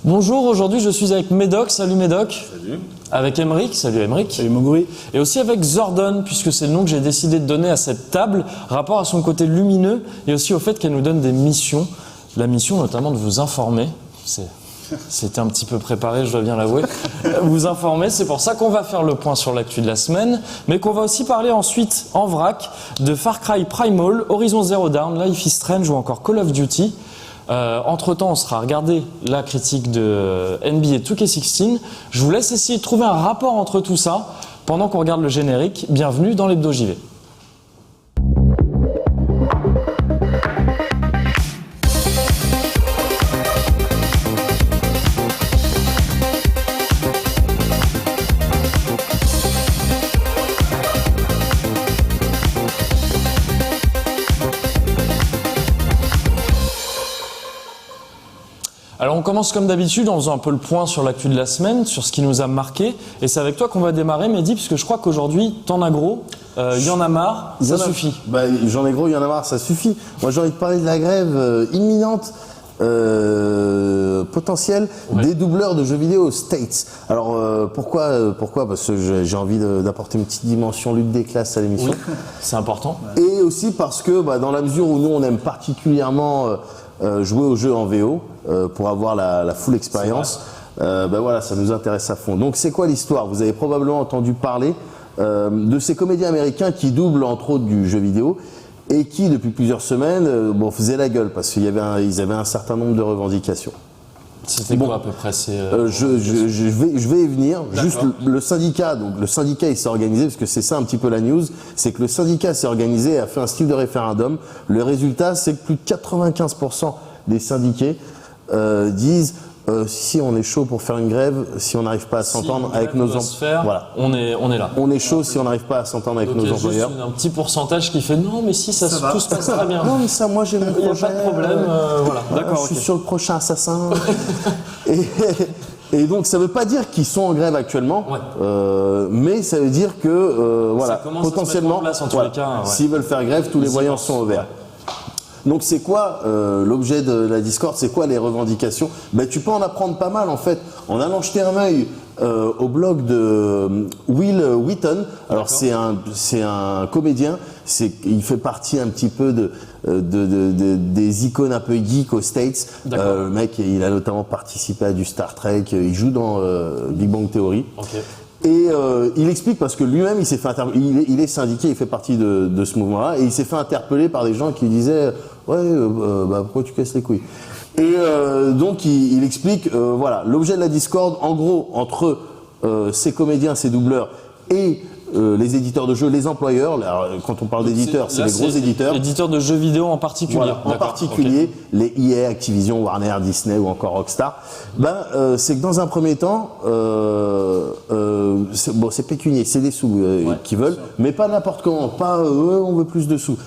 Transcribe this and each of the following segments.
Bonjour, aujourd'hui je suis avec Médoc, salut Médoc. Salut. Avec Emeric, salut Emeric. Salut Moguri. Et aussi avec Zordon, puisque c'est le nom que j'ai décidé de donner à cette table, rapport à son côté lumineux et aussi au fait qu'elle nous donne des missions. La mission notamment de vous informer, c'était un petit peu préparé, je dois bien l'avouer. Vous informer, c'est pour ça qu'on va faire le point sur l'actu de la semaine, mais qu'on va aussi parler ensuite en vrac de Far Cry Primal, Horizon Zero Dawn, Life is Strange ou encore Call of Duty. Entre-temps, on sera regarder la critique de NBA 2K16. Je vous laisse essayer de trouver un rapport entre tout ça pendant qu'on regarde le générique. Bienvenue dans l'Hebdo JV. Alors on commence comme d'habitude en faisant un peu le point sur l'actu de la semaine, sur ce qui nous a marqué. Et c'est avec toi qu'on va démarrer, Mehdi, puisque je crois qu'aujourd'hui, t'en as gros, y en a marre, ça suffit. J'en ai gros, il y en a marre, ça suffit. Moi j'ai envie de parler de la grève imminente, potentielle, des doubleurs de jeux vidéo aux States. Alors pourquoi Parce que j'ai envie d'apporter une petite dimension lutte des classes à l'émission. Oui, c'est important. Et aussi parce que dans la mesure où nous on aime particulièrement jouer aux jeux en VO pour avoir la full expérience, voilà, ça nous intéresse à fond. Donc c'est quoi l'histoire? Vous avez probablement entendu parler de ces comédiens américains qui doublent entre autres du jeu vidéo et qui depuis plusieurs semaines faisaient la gueule parce qu'ils avaient un certain nombre de revendications. C'était quoi à peu près je vais y venir. D'accord. Juste le syndicat, donc le syndicat il s'est organisé parce que c'est ça un petit peu la news, c'est que le syndicat s'est organisé et a fait un style de référendum. Le résultat c'est que plus de 95% des syndiqués disent si on est chaud pour faire une grève, si on n'arrive pas à s'entendre avec nos employeurs, voilà, on est là. On est chaud si on n'arrive pas à s'entendre avec nos employeurs. Il y a un petit pourcentage qui fait non mais si tout se passe très bien. Non mais ça moi j'ai mon projet. Il n'y a pas de problème, voilà. D'accord. Je suis sur le prochain assassin. Et donc ça veut pas dire qu'ils sont en grève actuellement, mais ça veut dire que voilà, potentiellement, s'ils veulent faire grève, tous les voyants sont au vert. Donc c'est quoi l'objet de la Discord? C'est quoi les revendications? Tu peux en apprendre pas mal en fait en allant jeter un œil au blog de Will Wheaton. Alors c'est un comédien, il fait partie un petit peu des icônes un peu geek aux States. Le mec, il a notamment participé à du Star Trek, il joue dans Big Bang Theory. Okay. Et il explique parce que lui-même il s'est fait il est syndiqué, il fait partie de ce mouvement-là et il s'est fait interpeller par des gens qui disaient pourquoi tu casses les couilles. Et donc il explique voilà l'objet de la Discord en gros entre ces comédiens, ces doubleurs et les éditeurs de jeux, les employeurs. Alors, quand on parle d'éditeurs, c'est les gros éditeurs. Éditeurs de jeux vidéo en particulier. Voilà, en particulier les EA, Activision, Warner, Disney ou encore Rockstar. C'est que dans un premier temps, c'est pécunier, c'est des sous qu'ils veulent, mais pas n'importe comment, pas on veut plus de sous.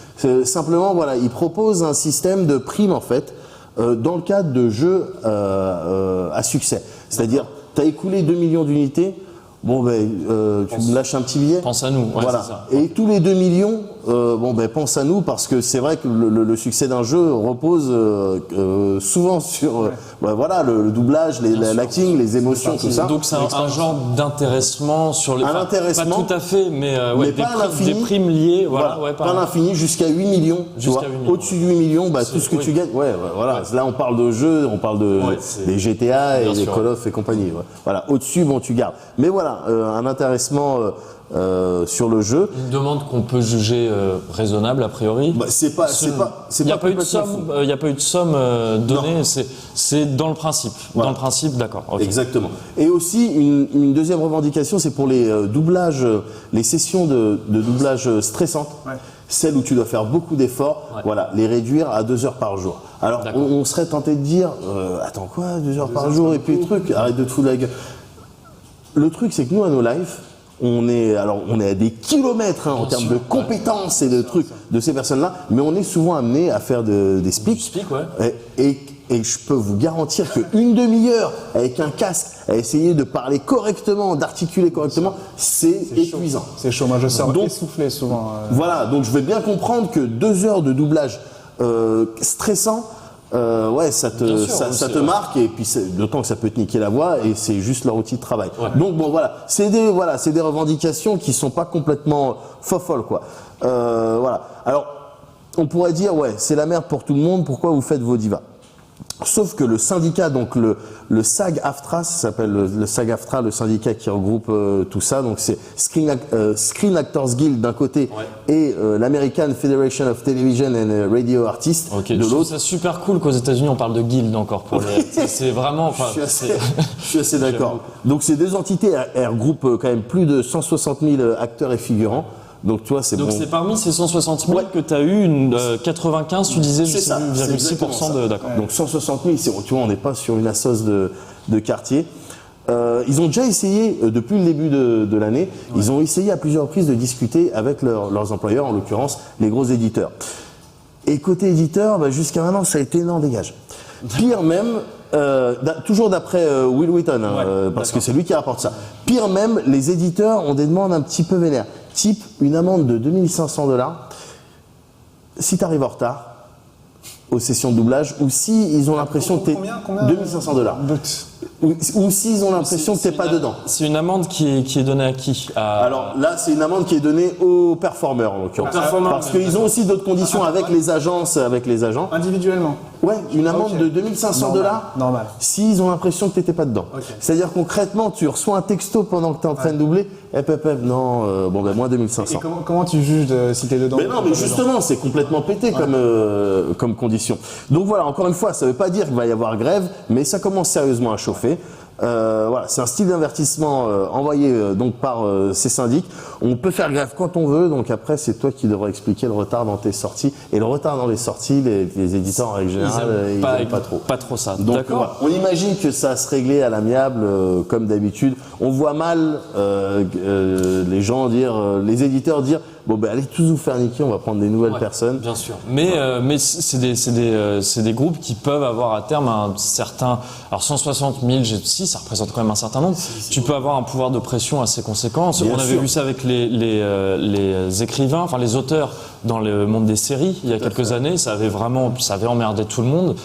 Simplement, voilà, ils proposent un système de primes en fait dans le cadre de jeux à succès. C'est-à-dire, tu as écoulé 2 millions d'unités. Tu me lâches un petit billet. Pense à nous. Ouais, voilà. C'est ça. Et tous les 2 millions, pense à nous parce que c'est vrai que le succès d'un jeu repose souvent sur le doublage, l'acting, les émotions, tout ça. Donc c'est un genre d'intéressement sur les. Un intéressement. Pas tout à fait, mais des primes liées. Pas l'infini, jusqu'à 8 millions. Au-dessus de 8 millions, tout ce que tu gagnes. Là, on parle de jeux, on parle des GTA et des Call of et compagnie. Voilà. Au-dessus, tu gardes. Mais voilà, un intéressement sur le jeu. Une demande qu'on peut juger raisonnable a priori. Il n'y a pas eu de somme donnée. C'est dans le principe. Voilà. Dans le principe, d'accord. Okay. Exactement. Et aussi une deuxième revendication, c'est pour les doublages, les sessions de doublage stressantes. Ouais. Celles où tu dois faire beaucoup d'efforts, les réduire à 2 heures par jour. Alors on serait tenté de dire, attends quoi, 2 heures par jour et puis le truc, arrête de te foutre la gueule. Le truc, c'est que nous, à No Life, on est à des kilomètres en termes de compétences et de trucs de ces personnes-là, mais on est souvent amené à faire des speaks. Et je peux vous garantir qu'une demi-heure avec un casque à essayer de parler correctement, d'articuler correctement, c'est épuisant. C'est chaud, moi je sors essoufflé souvent. Voilà, donc je vais bien comprendre que 2 heures de doublage stressant, ouais, ça te marque, et puis d'autant que ça peut te niquer la voix, et c'est juste leur outil de travail. Ouais. Donc bon, voilà, c'est des revendications qui sont pas complètement folles, quoi. Voilà. Alors, on pourrait dire, ouais, c'est la merde pour tout le monde, pourquoi vous faites vos divas? Sauf que le syndicat, donc le SAG-AFTRA, ça s'appelle le SAG-AFTRA, le syndicat qui regroupe tout ça, donc c'est Screen Actors Guild d'un côté, ouais, et l'American Federation of Television and Radio Artists de l'autre. C'est super cool qu'aux États-Unis on parle de guild encore pour les. C'est vraiment. Je suis assez d'accord. Donc ces deux entités, elles regroupent quand même plus de 160 000 acteurs et figurants. Donc tu vois, c'est bon. Donc c'est parmi ces 160 000 que tu as eu 95, tu disais, 6% de. D'accord. Donc 160 000, tu vois, on n'est pas sur une assoce de quartier. Ils ont déjà essayé, depuis le début de l'année, ils ont essayé à plusieurs reprises de discuter avec leurs employeurs, en l'occurrence les gros éditeurs. Et côté éditeur, jusqu'à maintenant, ça a été non, dégage. Pire même, toujours d'après Will Wheaton, parce que c'est lui qui rapporte ça. Pire même, les éditeurs ont des demandes un petit peu vénères. Type une amende de $2 500 si tu arrives en retard aux sessions de doublage, ou si ils ont l'impression que t'es $2 500 ou s'ils ont l'impression que t'es pas dedans. C'est une amende qui est donnée à qui? Alors là, c'est une amende qui est donnée aux performeurs en l'occurrence, parce qu'ils ont aussi d'autres conditions avec les agences, avec les agents. Individuellement. Ouais, une amende de $2 500 normal, s'ils ont l'impression que t'étais pas dedans. Okay. C'est-à-dire concrètement, tu reçois un texto pendant que t'es en train de doubler, non, moins $2 500. Et comment tu juges si t'es dedans? Mais non, mais justement, c'est complètement pété comme condition. Donc voilà, encore une fois, ça veut pas dire qu'il va y avoir grève, mais ça commence sérieusement à chauffer. Voilà, c'est un style d'avertissement envoyé donc par ces syndics. On peut faire grève quand on veut, donc après c'est toi qui devrais expliquer le retard dans tes sorties. Et le retard dans les sorties, les éditeurs en règle générale, ils n'aiment pas trop. Pas trop ça. Donc voilà, on imagine que ça va se régler à l'amiable comme d'habitude. On voit mal les gens dire, les éditeurs dire, allez tous vous faire niquer, on va prendre des nouvelles personnes. Bien sûr. Mais c'est des groupes qui peuvent avoir à terme un certain. Alors 160 000, ça représente quand même un certain nombre. Tu peux avoir un pouvoir de pression assez conséquent. On avait vu ça avec les écrivains, enfin les auteurs dans le monde des séries il y a quelques années. Ça avait emmerdé tout le monde.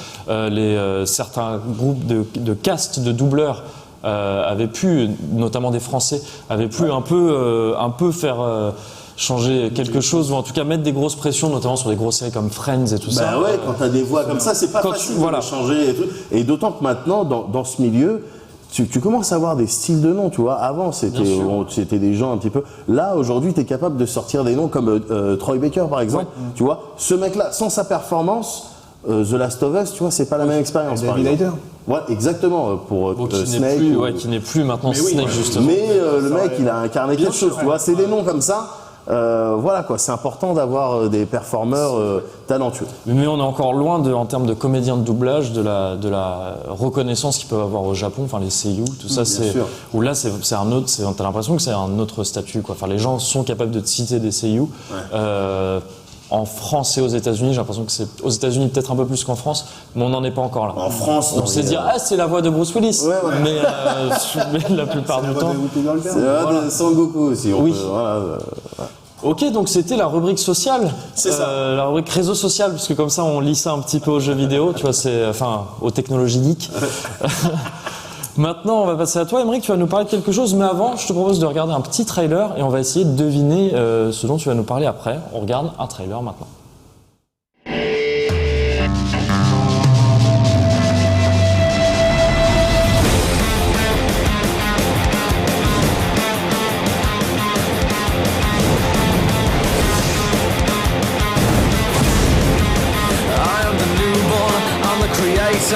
Certains groupes de cast de doubleurs avaient pu, notamment des Français, avaient pu un peu faire changer quelque chose, ou en tout cas mettre des grosses pressions, notamment sur des grosses séries comme Friends et tout ça. Ouais, quand t'as des voix comme ça, c'est pas facile de changer et tout. Et d'autant que maintenant, dans ce milieu, tu commences à avoir des styles de noms, tu vois. Avant, c'était des gens un petit peu. Là, aujourd'hui, t'es capable de sortir des noms comme Troy Baker, par exemple. Ouais. Tu vois, ce mec-là, sans sa performance, The Last of Us, tu vois, c'est pas la même expérience. David Hayter. Ouais, exactement, pour Snake. Qui n'est plus maintenant Snake, justement. Mais le mec, il a incarné quelque chose, tu vois. C'est des noms comme ça. Voilà quoi, c'est important d'avoir des performeurs talentueux. Mais on est encore loin en termes de comédiens de doublage de la reconnaissance qu'ils peuvent avoir au Japon, enfin les seiyuu, tout ça, où là c'est un autre, t'as l'impression que c'est un autre statut quoi. Enfin les gens sont capables de te citer des seiyuu. En France et aux États-Unis, j'ai l'impression que c'est aux États-Unis peut-être un peu plus qu'en France, mais on n'en est pas encore là. En France, on sait dire c'est la voix de Bruce Willis, mais la plupart du temps, c'est la voix de Son Goku aussi. Ok, donc c'était la rubrique sociale. C'est ça. La rubrique réseau social, parce que comme ça on lit ça un petit peu aux jeux vidéo, tu vois, aux technologies geek. Maintenant, on va passer à toi, Aymeric, tu vas nous parler de quelque chose, mais avant, je te propose de regarder un petit trailer et on va essayer de deviner ce dont tu vas nous parler après. On regarde un trailer maintenant.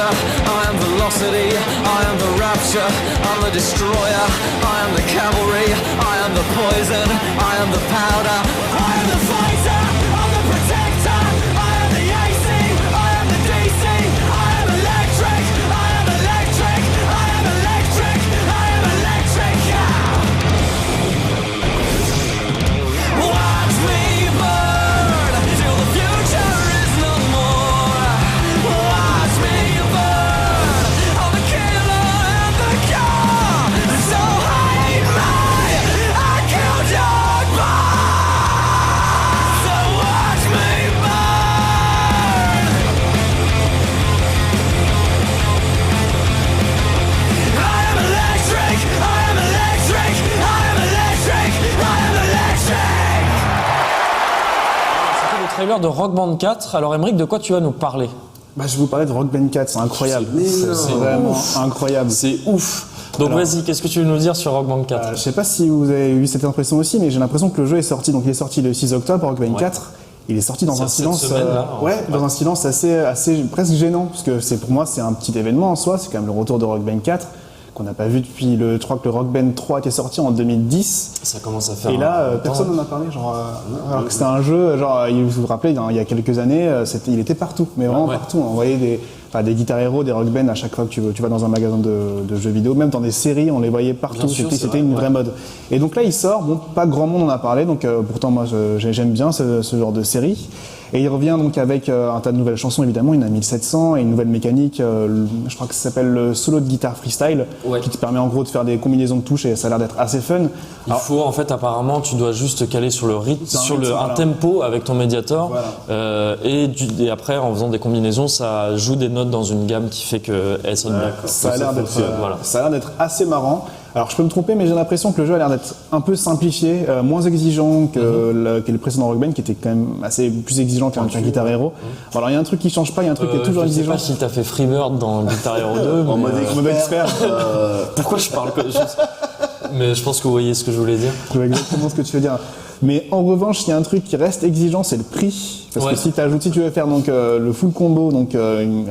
I am velocity, I am the rapture, I'm the destroyer, I am the cavalry, I am the poison, I am the powder, I am the fighter, I'm the protector, I am the AC, I am the DC, I am electric, I am electric, I am electric, I am electric, Watch me burn till the future is no more. Watch me burn, I'm the killer and the cure. So hate me, I killed your boss. So de Rock Band 4. Alors Aymeric, de quoi tu vas nous parler? Je vais vous parler de Rock Band 4, c'est incroyable. C'est vraiment incroyable. C'est ouf. Donc vas-y, qu'est-ce que tu veux nous dire sur Rock Band 4? Je sais pas si vous avez eu cette impression aussi, mais j'ai l'impression que le jeu est sorti. Donc il est sorti le 6 octobre, Rock Band 4. Il est sorti dans un silence, dans un silence assez presque gênant, parce que pour moi c'est un petit événement en soi. C'est quand même le retour de Rock Band 4 qu'on n'a pas vu depuis je crois que le Rock Band 3 était sorti en 2010. Ça commence à faire. Et là, personne n'en a parlé. Alors que c'était un jeu, vous vous rappelez, il y a quelques années, il était partout, mais vraiment partout. On voyait des Guitar Hero, des Rock Band à chaque fois que tu vas dans un magasin de jeux vidéo, même dans des séries, on les voyait partout. C'était une vraie mode. Et donc là, il sort. Bon, pas grand monde en a parlé, donc pourtant moi j'aime bien ce genre de série. Et il revient donc avec un tas de nouvelles chansons, évidemment. Il y en a 1700 et une nouvelle mécanique. Je crois que ça s'appelle le solo de guitare freestyle, qui te permet en gros de faire des combinaisons de touches et ça a l'air d'être assez fun. Alors, faut en fait apparemment tu dois juste te caler sur le rythme, un tempo avec ton Mediator, et après en faisant des combinaisons, ça joue des notes dans une gamme qui fait qu'elle sonne bien. Ça a l'air d'être assez marrant. Alors je peux me tromper, mais j'ai l'impression que le jeu a l'air d'être un peu simplifié, moins exigeant que le précédent Rock Band, qui était quand même assez plus exigeant qu'un Guitar Hero. Alors il y a un truc qui change pas, il y a un truc qui est toujours exigeant. Je sais pas si t'as fait Freebird dans Guitar Hero 2. En mode expert. Pourquoi je parle mais je pense que vous voyez ce que je voulais dire. Je vois exactement ce que tu veux dire. Mais en revanche, il y a un truc qui reste exigeant, c'est le prix. Parce que si tu veux faire donc le full combo, donc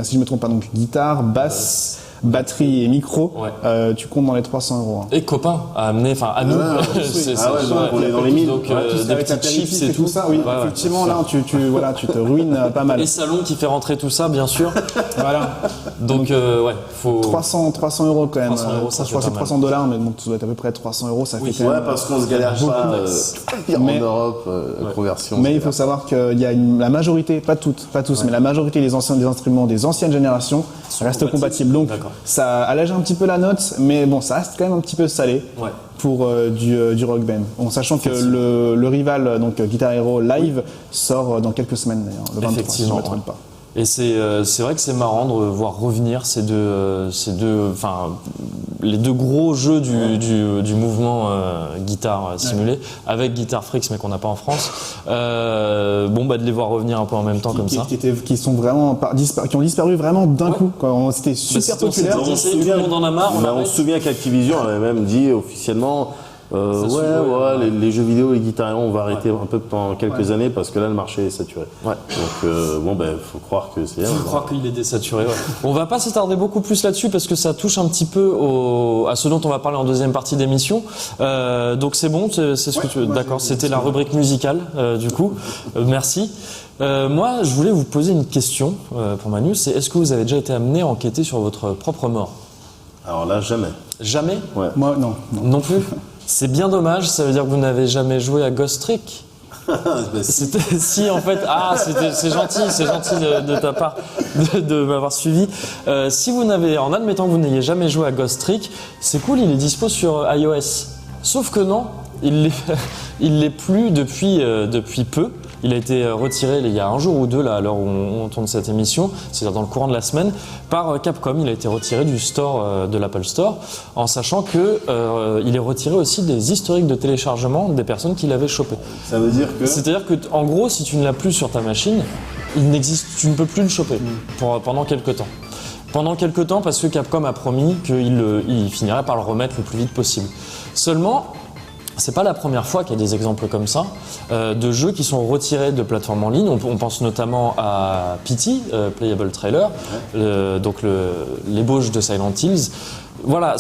si je me trompe pas, donc guitare, basse, batterie et micro, tu comptes dans les 300 €. Et copains à amener, enfin à nous. On est dans les 1000. Donc des petits chips et tout ça. Oui, effectivement, là, tu te ruines pas mal. Et salon qui fait rentrer tout ça, bien sûr. Voilà. Donc faut 300 € quand même. 300 €, ça je crois que c'est 300 $, mais bon, ça doit être à peu près 300 €. Ça fait quand même. Parce qu'on se galère pas en Europe, la conversion. Mais il faut savoir qu'il y a la majorité, pas tous, mais la majorité des instruments des anciennes générations restent compatibles. Donc ça allège un petit peu la note, mais bon, ça reste quand même un petit peu salé pour du Rock Band. En sachant que le rival, donc Guitar Hero Live, sort dans quelques semaines d'ailleurs, le 23, si je ne me trompe pas. Et c'est vrai que c'est marrant de voir revenir les deux gros jeux du mouvement guitare simulée, avec Guitar Freaks mais qu'on n'a pas en France. De les voir revenir un peu en même temps comme ça. Qui sont vraiment qui ont disparu vraiment d'un coup. C'était super populaire. Tout le monde en a marre. On se souvient qu'Activision avait même dit officiellement. Les jeux vidéo et Guitar Hero on va arrêter un peu pendant quelques années parce que là le marché est saturé. Donc faut croire que c'est. Faut croire qu'il est désaturé. On va pas s'attarder beaucoup plus là-dessus parce que ça touche un petit peu à ce dont on va parler en deuxième partie d'émission. Donc c'est bon, c'est ce que tu veux. D'accord, c'était la rubrique musicale du coup. Merci. Moi, je voulais vous poser une question pour Manu. C'est est-ce que vous avez déjà été amené à enquêter sur votre propre mort? Alors là, jamais. Jamais? Ouais. Moi, non. Non plus? C'est bien dommage, ça veut dire que vous n'avez jamais joué à Ghost Trick. Si en fait, c'est gentil de ta part de m'avoir suivi. Si vous n'avez, en admettant que vous n'ayez jamais joué à Ghost Trick, c'est cool, il est dispo sur iOS. Sauf que non, il l'est plus depuis peu. Il a été retiré il y a un jour ou deux, là, à l'heure où on tourne cette émission, c'est-à-dire dans le courant de la semaine, par Capcom. Il a été retiré du store de l'Apple Store, en sachant que il est retiré aussi des historiques de téléchargement des personnes qui l'avaient chopé. Ça veut dire que... C'est-à-dire que, en gros, si tu ne l'as plus sur ta machine, tu ne peux plus le choper pendant quelques temps. Pendant quelques temps, parce que Capcom a promis qu'il finirait par le remettre le plus vite possible. Seulement, c'est pas la première fois qu'il y a des exemples comme ça de jeux qui sont retirés de plateformes en ligne. On pense notamment à PT, Playable Trailer, donc l'ébauche de Silent Hills. Voilà,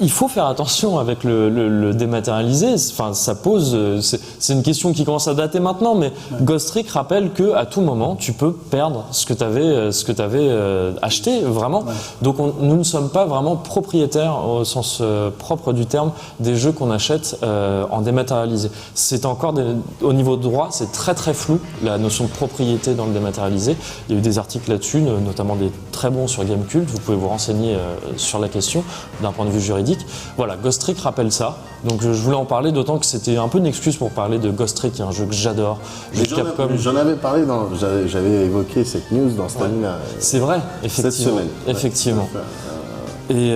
il faut faire attention avec le dématérialisé. Enfin, ça pose. C'est une question qui commence à dater maintenant, mais Ghost Trick rappelle que à tout moment, tu peux perdre ce que tu avais acheté vraiment. Donc, nous ne sommes pas vraiment propriétaires au sens propre du terme des jeux qu'on achète en dématérialisé. C'est encore au niveau de droit, c'est très très flou la notion de propriété dans le dématérialisé. Il y a eu des articles là-dessus, notamment des très bons sur Gamecult. Vous pouvez vous renseigner sur la question d'un point de vue juridique. Voilà, Ghost Trick rappelle ça. Donc je voulais en parler, d'autant que c'était un peu une excuse pour parler de Ghost Trick, qui est un jeu que j'adore. J'en avais parlé, j'avais évoqué cette news dans Stamina. C'est vrai, effectivement. Cette semaine. Effectivement. Et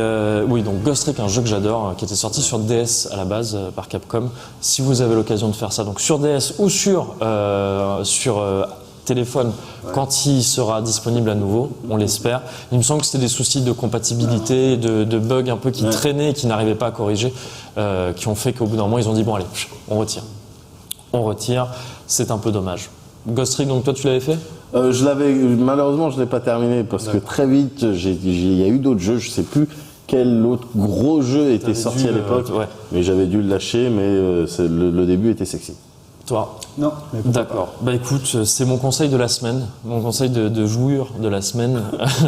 oui, donc Ghost Trick, un jeu que j'adore, qui était sorti sur DS à la base par Capcom. Si vous avez l'occasion de faire ça, donc sur DS ou sur téléphone quand il sera disponible à nouveau, on l'espère. Il me semble que c'était des soucis de compatibilité, de bugs un peu qui traînaient et qui n'arrivaient pas à corriger, qui ont fait qu'au bout d'un moment, ils ont dit bon allez, on retire. On retire, c'est un peu dommage. Ghost Trick, donc toi tu l'avais fait ? Malheureusement, je l'ai pas terminé parce que très vite, il y a eu d'autres jeux, je sais plus quel autre gros jeu était sorti à l'époque, mais j'avais dû le lâcher, mais le début était sexy. Toi ? Non. D'accord. Bah écoute, c'est mon conseil de la semaine, mon conseil de joueur de la semaine,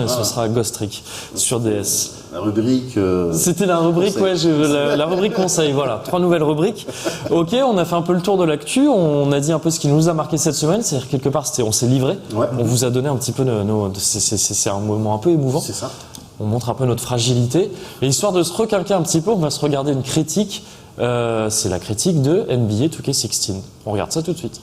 ce sera Ghost Trick sur DS. La rubrique. C'était la rubrique, la rubrique conseil. Voilà, 3 nouvelles rubriques. Ok, on a fait un peu le tour de l'actu. On a dit un peu ce qui nous a marqué cette semaine. C'est-à-dire quelque part, on s'est livré. Ouais. On vous a donné un petit peu c'est un moment un peu émouvant. C'est ça. On montre un peu notre fragilité. Et histoire de se requinquer un petit peu, on va se regarder une critique. C'est la critique de NBA 2K16. On regarde ça tout de suite.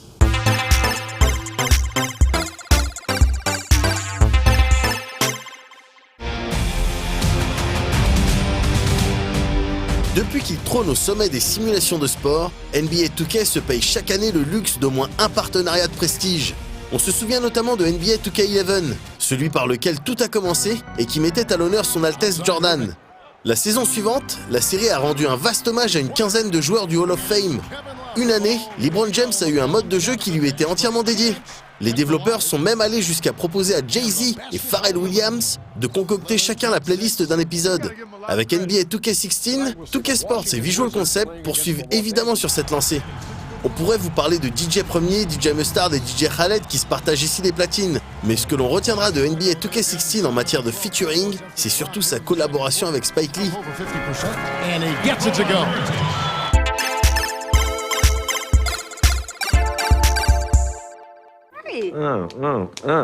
Depuis qu'il trône au sommet des simulations de sport, NBA 2K se paye chaque année le luxe d'au moins un partenariat de prestige. On se souvient notamment de NBA 2K11, celui par lequel tout a commencé et qui mettait à l'honneur son Altesse Jordan. La saison suivante, la série a rendu un vaste hommage à une quinzaine de joueurs du Hall of Fame. Une année, LeBron James a eu un mode de jeu qui lui était entièrement dédié. Les développeurs sont même allés jusqu'à proposer à Jay-Z et Pharrell Williams de concocter chacun la playlist d'un épisode. Avec NBA 2K16, 2K Sports et Visual Concept poursuivent évidemment sur cette lancée. On pourrait vous parler de DJ Premier, DJ Mustard et DJ Khaled qui se partagent ici les platines. Mais ce que l'on retiendra de NBA 2K16 en matière de featuring, c'est surtout sa collaboration avec Spike Lee.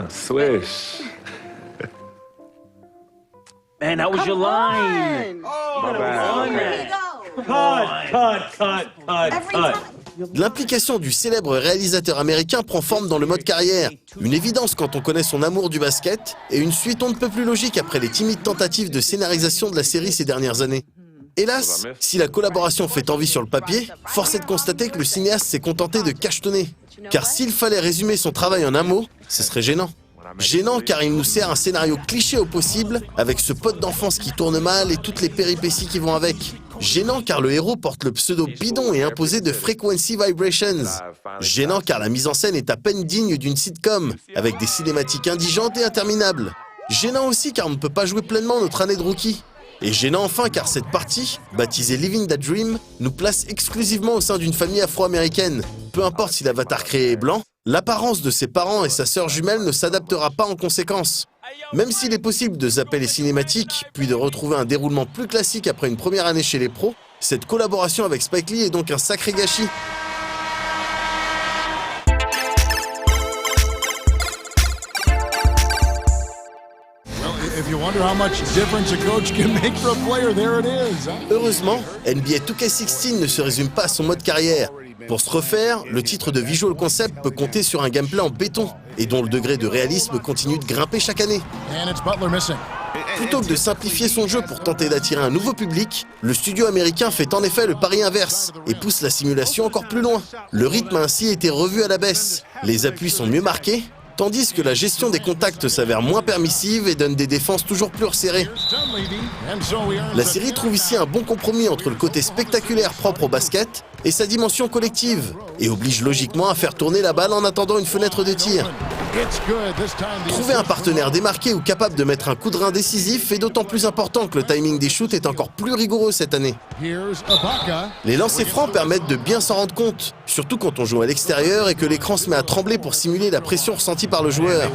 Swish. Man, that was your line. My bad. Cut. L'implication du célèbre réalisateur américain prend forme dans le mode carrière. Une évidence quand on connaît son amour du basket et une suite on ne peut plus logique après les timides tentatives de scénarisation de la série ces dernières années. Hélas, si la collaboration fait envie sur le papier, force est de constater que le cinéaste s'est contenté de cachetonner. Car s'il fallait résumer son travail en un mot, ce serait gênant. Gênant car il nous sert un scénario cliché au possible, avec ce pote d'enfance qui tourne mal et toutes les péripéties qui vont avec. Gênant car le héros porte le pseudo bidon et imposé de Frequency Vibrations. Gênant car la mise en scène est à peine digne d'une sitcom, avec des cinématiques indigentes et interminables. Gênant aussi car on ne peut pas jouer pleinement notre année de rookie. Et gênant enfin car cette partie, baptisée Living That Dream, nous place exclusivement au sein d'une famille afro-américaine. Peu importe si l'avatar créé est blanc, l'apparence de ses parents et sa sœur jumelle ne s'adaptera pas en conséquence. Même s'il est possible de zapper les cinématiques, puis de retrouver un déroulement plus classique après une première année chez les pros, cette collaboration avec Spike Lee est donc un sacré gâchis. Heureusement, NBA 2K16 ne se résume pas à son mode carrière. Pour se refaire, le titre de Visual Concept peut compter sur un gameplay en béton, et dont le degré de réalisme continue de grimper chaque année. Plutôt que de simplifier son jeu pour tenter d'attirer un nouveau public, le studio américain fait en effet le pari inverse, et pousse la simulation encore plus loin. Le rythme a ainsi été revu à la baisse, les appuis sont mieux marqués, tandis que la gestion des contacts s'avère moins permissive et donne des défenses toujours plus resserrées. La série trouve ici un bon compromis entre le côté spectaculaire propre au basket et sa dimension collective, et oblige logiquement à faire tourner la balle en attendant une fenêtre de tir. Trouver un partenaire démarqué ou capable de mettre un coup de rein décisif est d'autant plus important que le timing des shoots est encore plus rigoureux cette année. Les lancers francs permettent de bien s'en rendre compte, surtout quand on joue à l'extérieur et que l'écran se met à trembler pour simuler la pression ressentie par le joueur.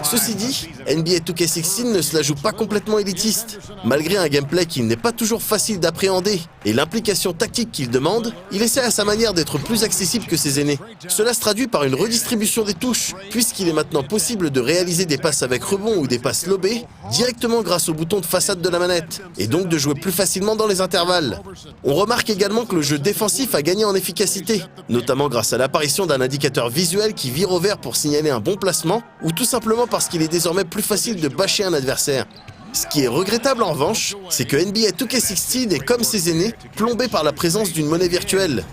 Ceci dit, NBA 2K16 ne se la joue pas complètement élitiste. Malgré un gameplay qui n'est pas toujours facile d'appréhender et l'implication tactique qu'il demande, il essaie à sa manière d'être plus accessible que ses aînés. Cela se traduit par une redistribution des touches, puisqu'il est maintenant possible de réaliser des passes avec rebond ou des passes lobées directement grâce au bouton de façade de la manette, et donc de jouer plus facilement dans les intervalles. On remarque également que le jeu défensif a gagné en efficacité, notamment grâce à l'apparition d'un indicateur visuel qui vire au vert pour signaler un bon placement, ou tout simplement parce qu'il est désormais plus facile de bâcher un adversaire. Ce qui est regrettable en revanche, c'est que NBA 2K16 est comme ses aînés, plombé par la présence d'une monnaie virtuelle.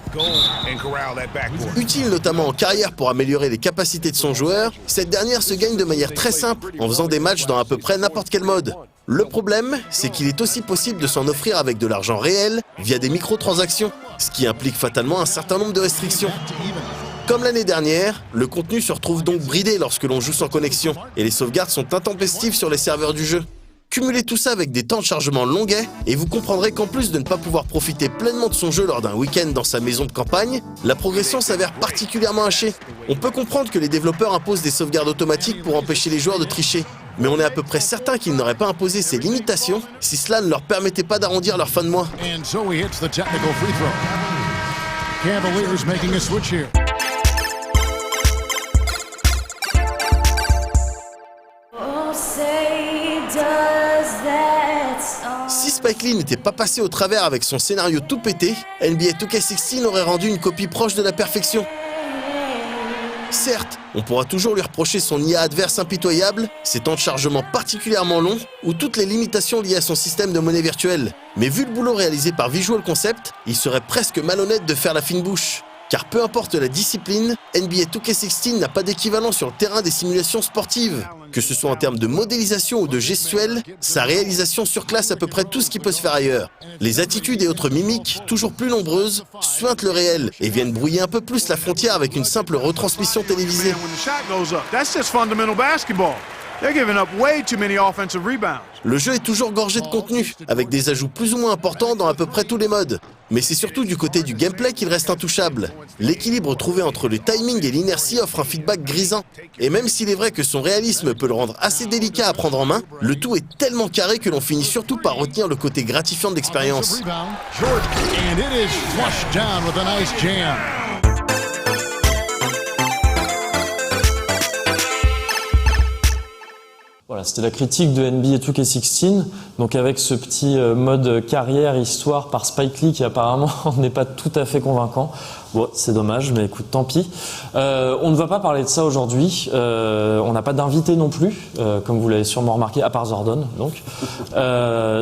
Utile notamment en carrière pour améliorer les capacités de son joueur, cette dernière se gagne de manière très simple en faisant des matchs dans à peu près n'importe quel mode. Le problème, c'est qu'il est aussi possible de s'en offrir avec de l'argent réel via des microtransactions, ce qui implique fatalement un certain nombre de restrictions. Comme l'année dernière, le contenu se retrouve donc bridé lorsque l'on joue sans connexion, et les sauvegardes sont intempestives sur les serveurs du jeu. Cumulez tout ça avec des temps de chargement longuets, et vous comprendrez qu'en plus de ne pas pouvoir profiter pleinement de son jeu lors d'un week-end dans sa maison de campagne, la progression s'avère particulièrement hachée. On peut comprendre que les développeurs imposent des sauvegardes automatiques pour empêcher les joueurs de tricher, mais on est à peu près certain qu'ils n'auraient pas imposé ces limitations si cela ne leur permettait pas d'arrondir leur fin de mois. Si Spike Lee n'était pas passé au travers avec son scénario tout pété, NBA 2K16 aurait rendu une copie proche de la perfection. Certes, on pourra toujours lui reprocher son IA adverse impitoyable, ses temps de chargement particulièrement longs, ou toutes les limitations liées à son système de monnaie virtuelle. Mais vu le boulot réalisé par Visual Concept, il serait presque malhonnête de faire la fine bouche. Car peu importe la discipline, NBA 2K16 n'a pas d'équivalent sur le terrain des simulations sportives. Que ce soit en termes de modélisation ou de gestuelle, sa réalisation surclasse à peu près tout ce qui peut se faire ailleurs. Les attitudes et autres mimiques, toujours plus nombreuses, suintent le réel et viennent brouiller un peu plus la frontière avec une simple retransmission télévisée. Le jeu est toujours gorgé de contenu, avec des ajouts plus ou moins importants dans à peu près tous les modes. Mais c'est surtout du côté du gameplay qu'il reste intouchable. L'équilibre trouvé entre le timing et l'inertie offre un feedback grisant. Et même s'il est vrai que son réalisme peut le rendre assez délicat à prendre en main, le tout est tellement carré que l'on finit surtout par retenir le côté gratifiant de l'expérience. Voilà, c'était la critique de NBA 2K16, donc avec ce petit mode carrière, histoire par Spike Lee qui apparemment n'est pas tout à fait convaincant. Bon, c'est dommage, mais écoute, tant pis. On ne va pas parler de ça aujourd'hui, on n'a pas d'invité non plus, comme vous l'avez sûrement remarqué, à part Zordon, donc.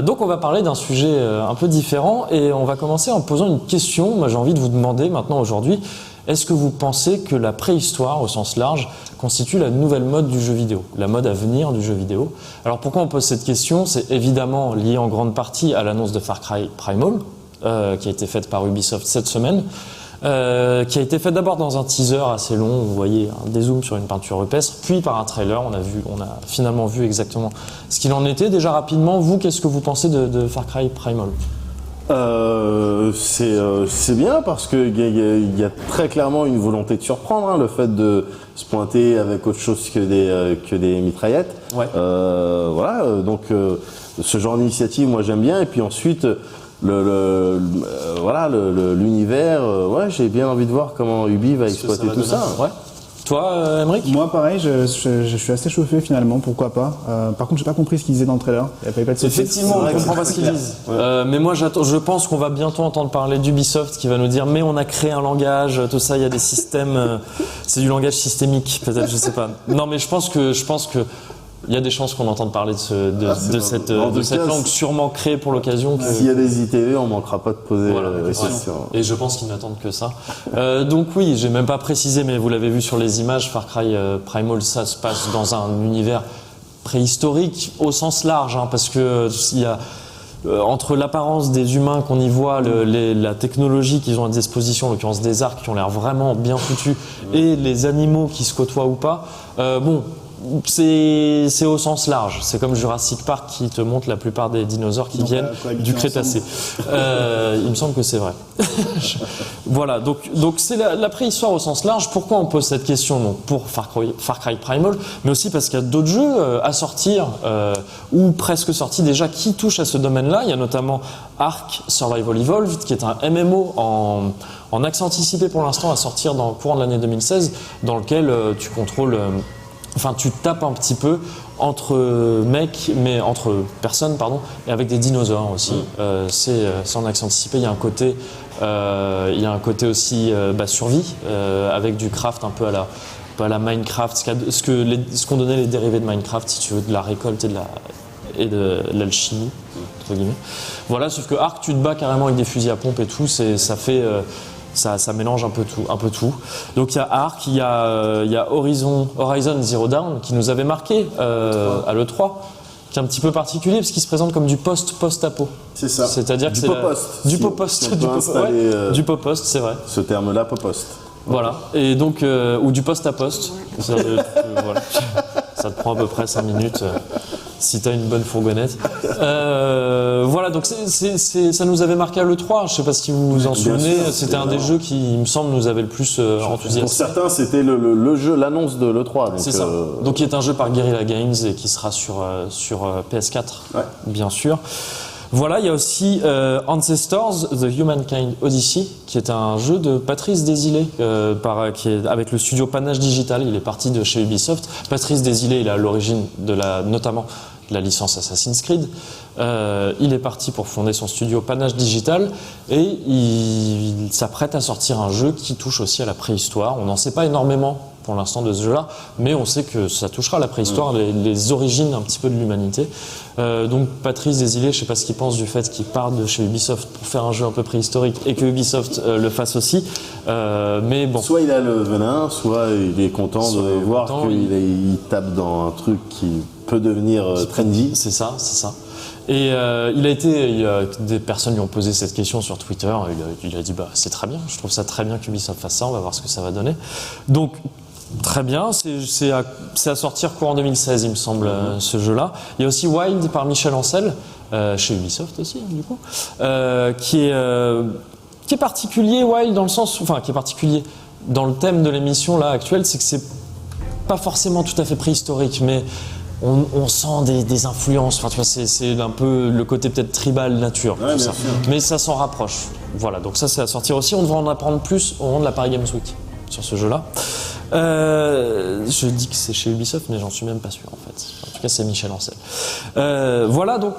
Donc on va parler d'un sujet un peu différent, et on va commencer en posant une question. Moi j'ai envie de vous demander maintenant aujourd'hui, est-ce que vous pensez que la préhistoire, au sens large, constitue la nouvelle mode du jeu vidéo, la mode à venir du jeu vidéo? Alors pourquoi on pose cette question? C'est évidemment lié en grande partie à l'annonce de Far Cry Primal, qui a été faite par Ubisoft cette semaine, qui a été faite d'abord dans un teaser assez long, vous voyez un dézoom sur une peinture rupestre, puis par un trailer, on a finalement vu exactement ce qu'il en était. Déjà rapidement, vous, qu'est-ce que vous pensez de Far Cry Primal? C'est bien parce qu'il y a très clairement une volonté de surprendre, hein, le fait de se pointer avec autre chose que des mitraillettes. Ouais. Voilà, donc ce genre d'initiative, moi j'aime bien. Et puis ensuite, l'univers, ouais, j'ai bien envie de voir comment Ubi va exploiter tout ça. Ouais. Toi, Emric? Moi, pareil, je suis assez chauffé finalement, pourquoi pas. Par contre, j'ai pas compris ce qu'ils disaient dans le trailer. Effectivement, on ne comprend pas ce qu'ils disent. Ouais. Mais moi, je pense qu'on va bientôt entendre parler d'Ubisoft qui va nous dire mais on a créé un langage, tout ça, il y a des systèmes, c'est du langage systémique, peut-être, je sais pas. Non, mais je pense que il y a des chances qu'on entende parler de cette langue sûrement créée pour l'occasion. S'il y a des ITV, on ne manquera pas de poser les questions. Et je pense qu'ils n'attendent que ça. Donc oui, j'ai même pas précisé, mais vous l'avez vu sur les images, Far Cry Primal, ça se passe dans un univers préhistorique au sens large, hein, parce que il y a entre l'apparence des humains qu'on y voit, la technologie qu'ils ont à disposition, en l'occurrence des arcs qui ont l'air vraiment bien foutus, et les animaux qui se côtoient ou pas, c'est au sens large. C'est comme Jurassic Park qui te montre la plupart des dinosaures qui viennent du Crétacé. Il me semble que c'est vrai. Voilà, donc c'est la préhistoire au sens large. Pourquoi on pose cette question? Donc pour Far Cry Primal, mais aussi parce qu'il y a d'autres jeux à sortir ou presque sortis déjà qui touchent à ce domaine-là. Il y a notamment Ark Survival Evolved qui est un MMO en accès anticipé pour l'instant à sortir dans le courant de l'année 2016, dans lequel tu contrôles... Enfin, tu tapes un petit peu entre personnes, pardon, et avec des dinosaures aussi. C'est en accent anticipé. Il y a un côté aussi survie, avec du craft un peu à la Minecraft, ce qu'ont donné les dérivés de Minecraft, si tu veux, de la récolte et et de l'alchimie, entre guillemets. Voilà, sauf que Ark, tu te bats carrément avec des fusils à pompe et tout, ça mélange un peu tout. Donc il y a Ark, il y a Horizon Zero Dawn qui nous avait marqué à l'E3, qui est un petit peu particulier parce qu'il se présente comme du post-apo. C'est ça. C'est-à-dire que c'est du pop-post, du pop-post, c'est vrai. Ce terme-là, pop-post. Voilà, et donc, ou du post-à-post. Voilà. Ça te prend à peu près 5 minutes si tu as une bonne fourgonnette. Voilà, donc ça nous avait marqué à l'E3, je sais pas si vous vous en souvenez, c'était un des jeux qui, il me semble, nous avait le plus enthousiasmé. Pour certains, c'était le jeu, l'annonce de l'E3. C'est ça, donc qui est un jeu par Guerrilla Games et qui sera sur PS4, bien sûr. Voilà, il y a aussi Ancestors, The Humankind Odyssey, qui est un jeu de Patrice Désilets, qui est avec le studio Panache Digital. Il est parti de chez Ubisoft. Patrice Désilets, il est à l'origine notamment de la licence Assassin's Creed. Il est parti pour fonder son studio Panache Digital et il s'apprête à sortir un jeu qui touche aussi à la préhistoire. On n'en sait pas énormément pour l'instant de ce jeu-là, mais on sait que ça touchera à la préhistoire, les origines un petit peu de l'humanité. Donc Patrice Désilets, je ne sais pas ce qu'il pense du fait qu'il parte de chez Ubisoft pour faire un jeu un peu préhistorique et que Ubisoft le fasse aussi. Mais bon. Soit il a le venin, soit il est content de voir qu'il tape dans un truc qui peut devenir trendy. C'est ça. Et des personnes lui ont posé cette question sur Twitter. Il a dit c'est très bien, je trouve ça très bien qu'Ubisoft fasse ça, on va voir ce que ça va donner. Donc très bien, c'est à sortir courant 2016 il me semble, ce jeu-là. Il y a aussi Wild par Michel Ancel, chez Ubisoft aussi du coup, qui est particulier, Wild, dans le sens, enfin qui est particulier dans le thème de l'émission là actuelle, c'est que c'est pas forcément tout à fait préhistorique, mais on sent des influences, enfin tu vois, c'est un peu le côté peut-être tribal nature, tout ça. Mais ça s'en rapproche. Voilà, donc ça c'est à sortir aussi, on devrait en apprendre plus au moment de la Paris Games Week sur ce jeu-là. Je dis que c'est chez Ubisoft, mais j'en suis même pas sûr en fait. En tout cas, c'est Michel Ancel. Voilà, donc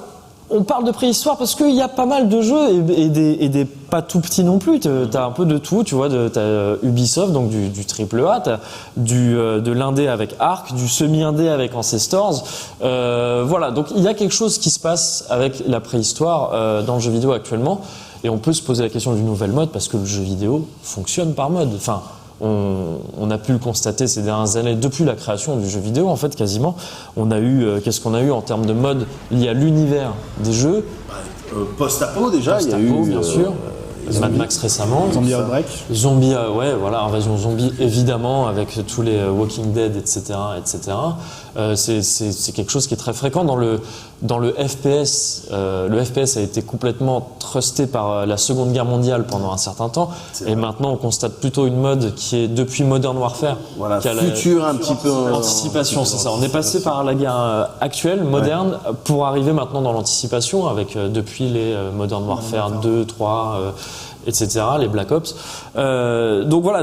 on parle de préhistoire parce qu'il y a pas mal de jeux et des pas tout petits non plus. T'as un peu de tout, tu vois. T'as Ubisoft, donc du triple A, t'as de l'indé avec Ark, du semi-indé avec Ancestors. Voilà, donc il y a quelque chose qui se passe avec la préhistoire dans le jeu vidéo actuellement. Et on peut se poser la question du nouvel mode parce que le jeu vidéo fonctionne par mode. Enfin, on a pu le constater ces dernières années, depuis la création du jeu vidéo, en fait, quasiment. On a eu, qu'est-ce qu'on a eu en termes de mode lié à l'univers des jeux. Post-apo déjà, il y a eu bien sûr. Mad Max récemment. Zombie Outbreak. Zombie, ouais, voilà, Invasion Zombie, évidemment, avec tous les Walking Dead, etc., etc. C'est quelque chose qui est très fréquent dans le FPS. Le FPS a été complètement trusté par la Seconde Guerre mondiale pendant un certain temps, et maintenant on constate plutôt une mode qui est depuis Modern Warfare. Voilà, futur un petit peu. Anticipation, c'est ça. On est passé par la guerre actuelle, moderne, pour arriver maintenant dans l'anticipation, avec depuis les Modern Warfare 2, 3. Etc., les Black Ops. Donc voilà,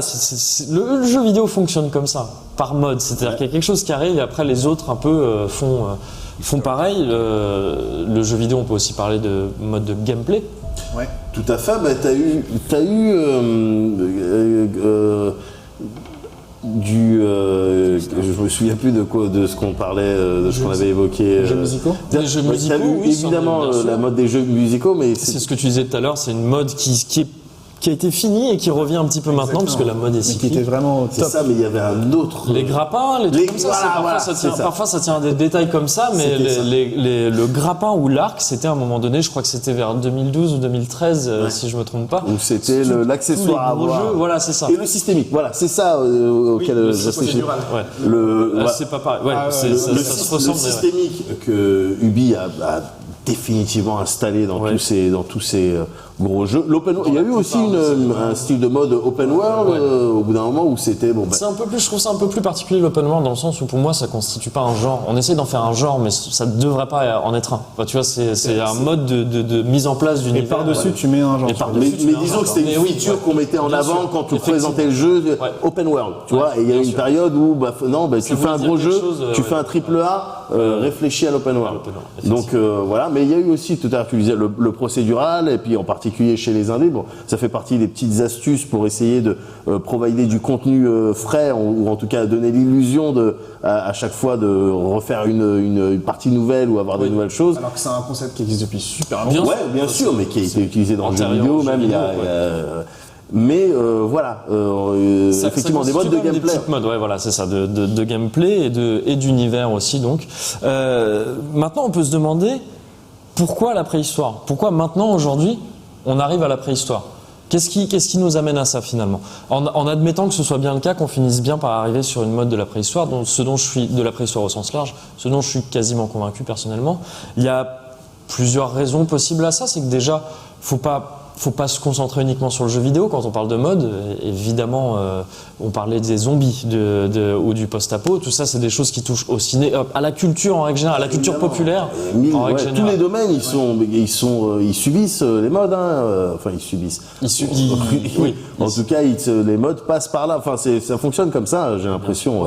le jeu vidéo fonctionne comme ça, par mode. C'est-à-dire qu'il y a quelque chose qui arrive et après les autres un peu font pareil. Le jeu vidéo, on peut aussi parler de mode de gameplay. Ouais. Tout à fait. Bah, t'as eu je me souviens plus de ce qu'on parlait, de ce qu'on avait évoqué. Les jeux musicaux. Les jeux musicaux, oui, évidemment la mode des jeux musicaux, mais c'est ce que tu disais tout à l'heure, c'est une mode qui a été finie et qui revient un petit peu maintenant parce que la mode est cyclique. Qui était vraiment top. C'est ça, mais il y avait un autre. Les grappins, les trucs comme ça. Parfois ça tient à des détails comme ça, mais le grappin ou l'arc, c'était à un moment donné, je crois que c'était vers 2012 ou 2013, si je me trompe pas. Où c'était l'accessoire à avoir. Voilà, c'est ça. Et le systémique, voilà, c'est ça auquel j'assistais. C'est pas pareil. Ouais, ça se ressemble. Le systémique que Ubi a définitivement installé dans tous ces gros jeux. Il y a eu aussi un style de mode open world au bout d'un moment où c'était c'est un peu plus, je trouve ça un peu plus particulier l'open world dans le sens où pour moi ça constitue pas un genre. On essaie d'en faire un genre, mais ça ne devrait pas en être un. Enfin, tu vois, c'est un mode de mise en place d'univers. Et par-dessus, tu mets un genre. Mais disons que c'était une feature qu'on mettait en avant quand tu présentais le jeu open world. Tu vois, et il y a eu une période où tu fais un gros jeu, tu fais un triple A réfléchi à l'open world. Donc voilà, mais il y a eu aussi, tout à l'heure tu disais, le procédural, et puis en particulier chez les indés, bon, ça fait partie des petites astuces pour essayer de provider du contenu frais, ou en tout cas donner l'illusion à chaque fois de refaire une partie nouvelle ou avoir des nouvelles choses. Alors que c'est un concept qui existe depuis super longtemps. Bien sûr, mais qui a été utilisé dans le jeu vidéo, même mais voilà, effectivement des modes de gameplay. Des petites modes, voilà, c'est ça, de gameplay et d'univers aussi. Donc, maintenant, on peut se demander pourquoi la préhistoire. Pourquoi maintenant, aujourd'hui, on arrive à la préhistoire. Qu'est-ce qui nous amène à ça finalement, en admettant que ce soit bien le cas, qu'on finisse bien par arriver sur une mode de la préhistoire, de la préhistoire au sens large, ce dont je suis quasiment convaincu personnellement. Il y a plusieurs raisons possibles à ça. C'est que déjà, faut pas se concentrer uniquement sur le jeu vidéo quand on parle de mode. Évidemment, on parlait des zombies ou du post-apo. Tout ça, c'est des choses qui touchent au ciné, à la culture en règle générale, à la culture populaire en règle générale. Tous les domaines, ils subissent les modes. Enfin, ils subissent. Oui. En tout cas, les modes passent par là. Enfin, ça fonctionne comme ça, j'ai l'impression.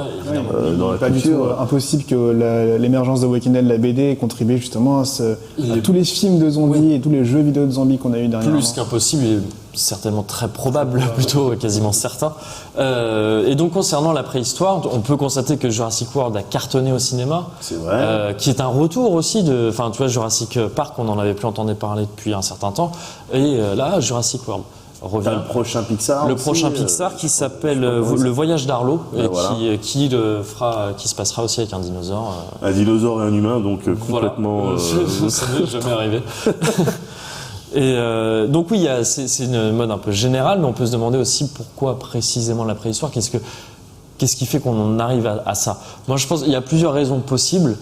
Dans la pas culture. du tout impossible que l'émergence de Walking Dead, la BD, ait contribué justement à tous les films de zombies et tous les jeux vidéo de zombies qu'on a eu dernièrement. Plus qu'impossible, et certainement très probable, plutôt quasiment certain. Et donc concernant la préhistoire, on peut constater que Jurassic World a cartonné au cinéma. C'est vrai. Qui est un retour aussi enfin tu vois, Jurassic Park, on n'en avait plus entendu parler depuis un certain temps. Et là, Jurassic World revient. Le prochain Pixar. Le prochain Pixar qui s'appelle Le Voyage d'Arlo, et qui se passera aussi avec un dinosaure. Un dinosaure et un humain, donc complètement. Ça n'est jamais arrivé. Et donc oui, c'est une mode un peu générale, mais on peut se demander aussi pourquoi précisément la préhistoire. Qu'est-ce qui fait qu'on en arrive à ça? Moi, je pense qu'il y a plusieurs raisons possibles.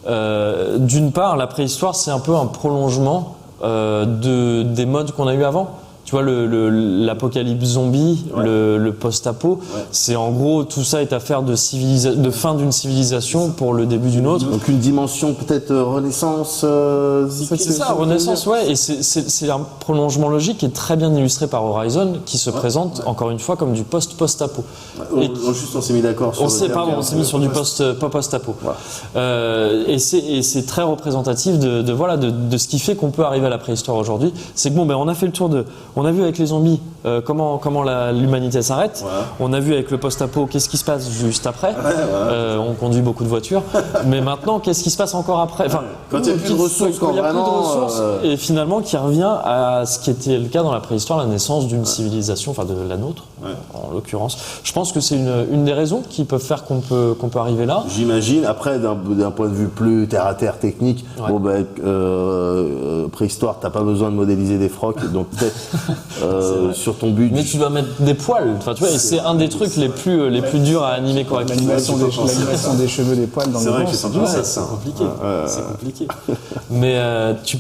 D'une part, la préhistoire, c'est un peu un prolongement des modes qu'on a eu avant. Tu vois, l'apocalypse zombie, le post-apo, c'est en gros, tout ça est affaire de fin d'une civilisation pour le début d'une autre. Donc une dimension peut-être renaissance. C'est ça, renaissance, ouais. Et c'est un prolongement logique qui est très bien illustré par Horizon, qui se présente encore une fois comme du post-apo. Juste on s'est mis d'accord sur on s'est mis sur du post-apo. Et c'est très représentatif de ce qui fait qu'on peut arriver à la préhistoire aujourd'hui. C'est que bon, on a fait le tour on a vu avec les zombies comment l'humanité s'arrête. On a vu avec le post-apo qu'est-ce qui se passe juste après. On conduit beaucoup de voitures. Mais maintenant, qu'est-ce qui se passe encore après? Enfin, quand il n'y a plus de ressources, et finalement qui revient à ce qui était le cas dans la préhistoire, la naissance d'une civilisation, enfin de la nôtre en l'occurrence. Je pense que c'est une des raisons qui peuvent faire qu'on peut arriver là. J'imagine. Après, d'un point de vue plus terre-à-terre technique, préhistoire, t'as pas besoin de modéliser des frocs, donc peut-être sur ton but. Mais tu dois mettre des poils. Enfin, tu vois, c'est un des trucs les plus durs à animer correctement. L'animation des cheveux, des poils dans le vrai que c'est compliqué. C'est compliqué. Mais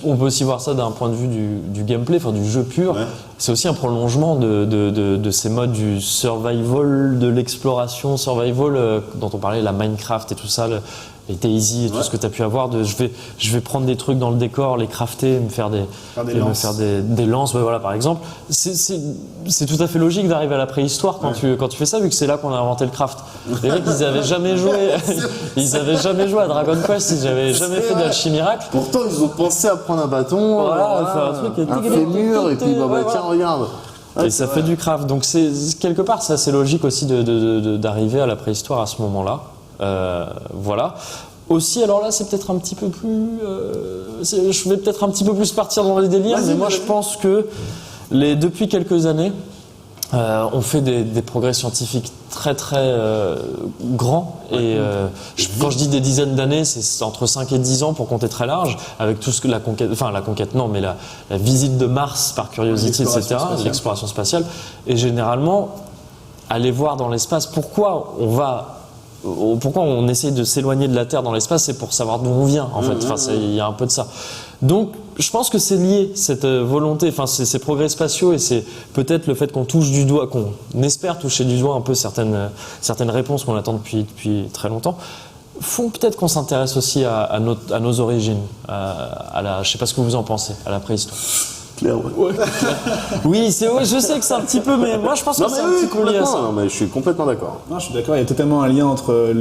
on peut aussi voir ça d'un point de vue du gameplay, enfin du jeu pur. C'est aussi un prolongement de ces modes du survival, de l'exploration survival dont on parlait, la Minecraft et tout ça, les Daisy et tout ce que tu as pu avoir. Je vais prendre des trucs dans le décor, les crafter, me faire des lances, par exemple. C'est tout à fait logique d'arriver à la préhistoire quand tu fais ça, vu que c'est là qu'on a inventé le craft. Les mecs, ils avaient jamais joué à Dragon Quest, ils n'avaient jamais fait d'Alchimie Miracle. Pourtant, ils ont pensé à prendre un bâton, faire un truc, un fémur, et puis tiens, regarde. Et ça fait du craft. Donc quelque part, c'est assez logique aussi d'arriver à la préhistoire à ce moment-là. Voilà. Aussi, alors là, c'est peut-être un petit peu plus. Je vais peut-être un petit peu plus partir dans les délires, mais moi, je pense que depuis quelques années, on fait des progrès scientifiques très très grands. Et quand je dis des dizaines d'années, c'est entre 5 et 10 ans pour compter très large, avec tout ce que la conquête non, mais la visite de Mars par Curiosity, etc., l'exploration spatiale. Et généralement, aller voir dans l'espace, pourquoi on essaye de s'éloigner de la Terre dans l'espace, c'est pour savoir d'où on vient, en fait. Enfin, il y a un peu de ça. Donc, je pense que c'est lié, cette volonté, enfin, ces progrès spatiaux, et c'est peut-être le fait qu'on touche du doigt, qu'on espère toucher du doigt un peu certaines réponses qu'on attend depuis très longtemps, font peut-être qu'on s'intéresse aussi à nos origines, je sais pas ce que vous en pensez, à la préhistoire. Claire, ouais. Oui, je sais que c'est un petit peu, mais moi je pense que c'est un petit peu lié à ça. Non, mais je suis complètement d'accord. Non, je suis d'accord, il y a totalement un lien entre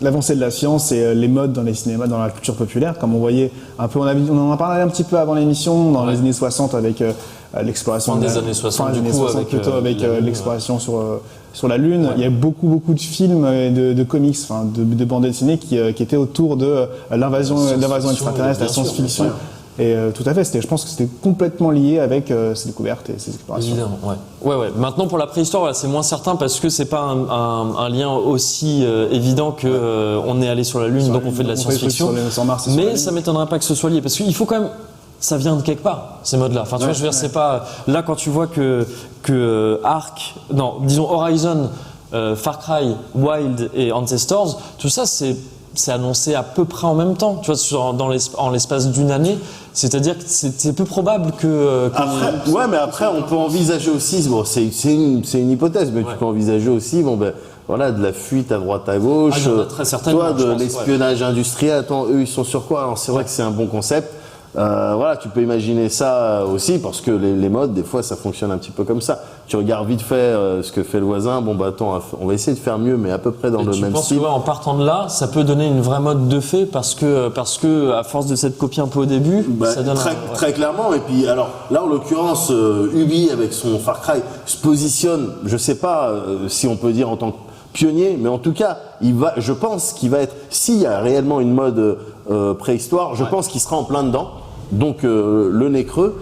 l'avancée de la science et les modes dans les cinémas, dans la culture populaire, comme on voyait un peu, on en a parlé un petit peu avant l'émission, dans les années 60 avec l'exploration. Fin des années 60, du coup, avec l'exploration sur la Lune. Ouais. Il y a beaucoup de films et de comics, de bandes dessinées qui étaient autour de l'invasion extraterrestre, la science-fiction. Ouais. Et tout à fait, je pense que c'était complètement lié avec ces découvertes et ces explorations. Évidemment, ouais. Maintenant, pour la préhistoire, c'est moins certain parce que c'est pas un lien aussi évident que on est allé sur la Lune, donc on fait de la science-fiction. Mais ça m'étonnerait pas que ce soit lié, parce qu'il faut quand même. Ça vient de quelque part, ces modes-là. Enfin, tu vois, je veux dire, c'est pas là quand tu vois que disons Horizon, Far Cry, Wild et Ancestors, tout ça, c'est annoncé à peu près en même temps, tu vois, en l'espace d'une année. C'est-à-dire que c'est peu probable que mais après, on peut envisager aussi, bon, c'est une hypothèse, mais tu peux envisager aussi, voilà, de la fuite à droite à gauche, toi, de l'espionnage industriel. Attends, eux, ils sont sur quoi? Alors, c'est vrai que c'est un bon concept. Voilà, tu peux imaginer ça aussi parce que les modes, des fois, ça fonctionne un petit peu comme ça. Tu regardes vite fait ce que fait le voisin. Bon, attends, on va essayer de faire mieux, mais à peu près dans le même style. Tu penses que en partant de là, ça peut donner une vraie mode de fait parce que à force de cette copie un peu au début, ça donne très clairement. Et puis, alors là, en l'occurrence, Ubi avec son Far Cry se positionne. Je sais pas si on peut dire en tant que pionnier, mais en tout cas, je pense qu'il va être. S'il y a réellement une mode préhistoire, je pense qu'il sera en plein dedans. Donc le nez creux,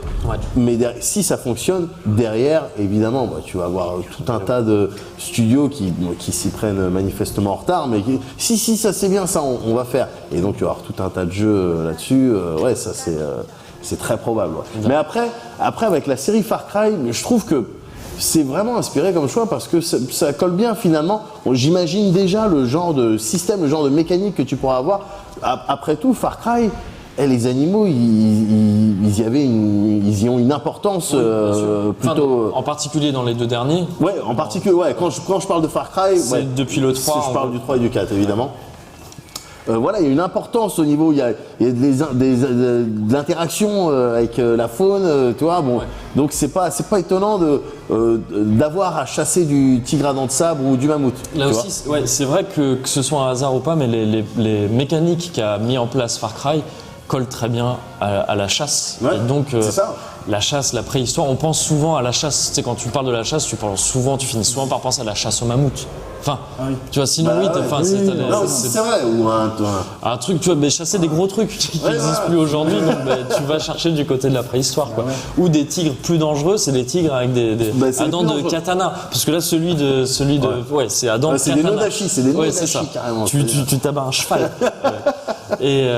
mais si ça fonctionne, derrière, évidemment, tu vas avoir tout un tas de studios qui s'y prennent manifestement en retard, mais si ça c'est bien, ça on va faire. Et donc il va y avoir tout un tas de jeux là-dessus, ça c'est très probable. Ouais. Mais après avec la série Far Cry, je trouve que c'est vraiment inspiré comme choix parce que ça colle bien finalement. J'imagine déjà le genre de système, le genre de mécanique que tu pourras avoir. Après tout, Far Cry, les animaux, ils y ont une importance plutôt. En particulier dans les deux derniers. Ouais, en particulier. Ouais, quand je parle de Far Cry, depuis le 3. Je parle du 3 et du 4, évidemment. Voilà, il y a une importance au niveau, il y a de l'interaction avec la faune, tu vois. Bon, donc c'est pas étonnant d'avoir à chasser du tigre à dents de sabre ou du mammouth. Là aussi, c'est vrai que ce soit un hasard ou pas, mais les mécaniques qu'a mis en place Far Cry colle très bien à la chasse. Ouais, et donc, c'est ça. La chasse, la préhistoire, on pense souvent à la chasse. Tu sais, quand tu parles de la chasse, tu finis souvent par penser à la chasse au mammouth. Enfin, tu vois, sinon c'est vrai. Ou un truc, tu vois, mais chasser des gros trucs qui n'existent plus aujourd'hui, donc tu vas chercher du côté de la préhistoire, quoi. Ou des tigres plus dangereux, c'est des tigres avec des à dents de katana, parce que là celui de c'est à dents de katana. C'est des nodashi, carrément. Tu t'abats un cheval. Et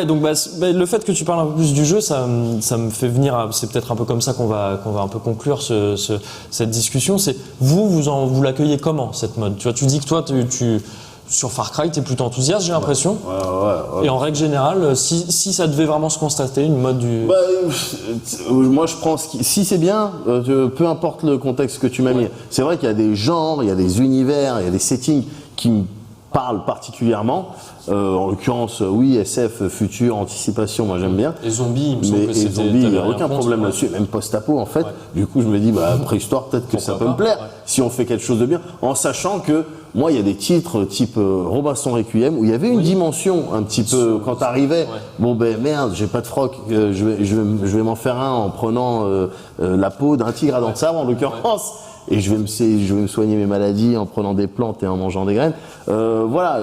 donc le fait que tu parles un peu plus du jeu, ça me fait venir. C'est peut-être un peu comme ça qu'on va un peu conclure cette discussion. C'est vous l'accueillez comment cette mode? Tu vois, tu dis que toi sur Far Cry, t'es plutôt enthousiaste, j'ai l'impression. Ouais. Et en règle générale, si ça devait vraiment se constater, une mode du. Moi, je pense que si c'est bien, peu importe le contexte que tu m'as mis. C'est vrai qu'il y a des genres, il y a des univers, il y a des settings qui me parlent particulièrement. En l'occurrence, SF, futur, anticipation, moi j'aime bien. Les zombies, il me semble que les zombies, il n'y a aucun problème là-dessus, même post-apo en fait. Du coup, je me dis, préhistoire, peut-être que ça peut me plaire si on fait quelque chose de bien, en sachant que moi, il y a des titres type Robinson Requiem où il y avait une dimension un petit peu quand t'arrivais. Bon merde, j'ai pas de froc, je vais m'en faire un en prenant la peau d'un tigre à dents de sabre en l'occurrence. Et je vais me soigner mes maladies en prenant des plantes et en mangeant des graines. Moi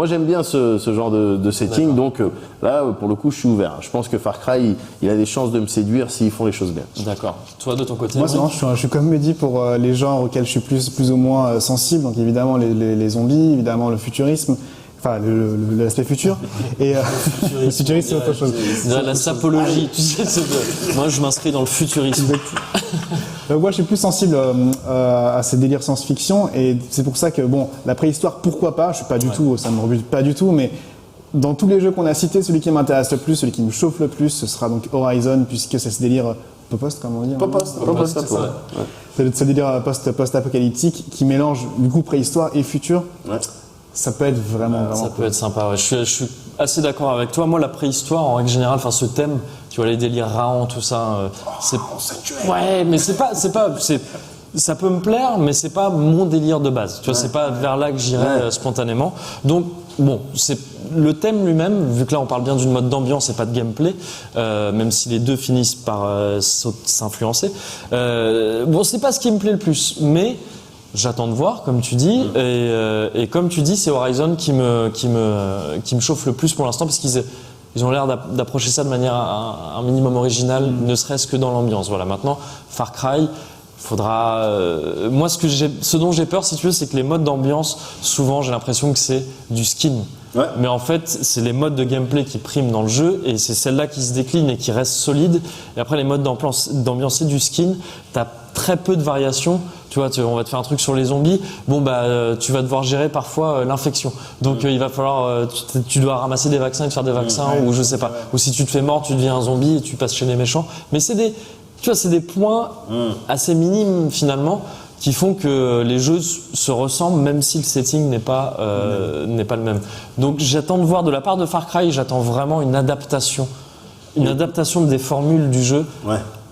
j'aime bien ce genre de setting, donc là pour le coup je suis ouvert. Je pense que Far Cry il a des chances de me séduire s'ils font les choses bien. D'accord. Toi de ton côté? Moi je suis comme Mehdi pour les genres auxquels je suis plus ou moins sensible. Donc évidemment les zombies, évidemment le futurisme. Enfin, l'aspect futur. Et le futurisme, c'est autre chose. La sapologie, tu sais. Moi, je m'inscris dans le futurisme. Donc, moi, je suis plus sensible à ces délires science-fiction. Et c'est pour ça que, la préhistoire, pourquoi pas? Je suis pas du tout, ça me rebute pas du tout. Mais dans tous les jeux qu'on a cités, celui qui m'intéresse le plus, celui qui me chauffe le plus, ce sera donc Horizon, puisque c'est ce délire post, comme on dit. Post, c'est ce délire post-apocalyptique qui mélange, du coup, préhistoire et futur. Ouais. Ça peut être vraiment Ça cool. peut être sympa, ouais. Je suis assez d'accord avec toi. Moi, la préhistoire, en règle générale, ce thème, tu vois, les délires Rahan, tout ça, c'est... Ouais, mais ça peut me plaire, mais c'est pas mon délire de base. Tu vois, c'est pas vers là que j'irais spontanément. Donc, bon, c'est le thème lui-même, vu que là on parle bien d'une mode d'ambiance et pas de gameplay, même si les deux finissent par s'influencer. Bon, c'est pas ce qui me plaît le plus, mais j'attends de voir, comme tu dis, et comme tu dis, c'est Horizon qui me chauffe le plus pour l'instant, parce qu'ils ont l'air d'approcher ça de manière un minimum originale, ne serait-ce que dans l'ambiance. Voilà. Maintenant, Far Cry. Faudra. Moi, ce dont j'ai peur, si tu veux, c'est que les modes d'ambiance, souvent, j'ai l'impression que c'est du skin. Ouais. Mais en fait, c'est les modes de gameplay qui priment dans le jeu, et c'est celle-là qui se décline et qui reste solide. Et après, les modes d'ambiance, c'est du skin. T'as très peu de variations. Tu vois, on va te faire un truc sur les zombies. Bon, tu vas devoir gérer parfois l'infection. Donc, il va falloir. Tu dois ramasser des vaccins et te faire des vaccins, ou je sais pas. Ou si tu te fais mort, tu deviens un zombie et tu passes chez les méchants. Mais c'est des points assez minimes finalement qui font que les jeux se ressemblent, même si le setting n'est pas le même. Donc j'attends de voir de la part de Far Cry, j'attends vraiment une adaptation des formules du jeu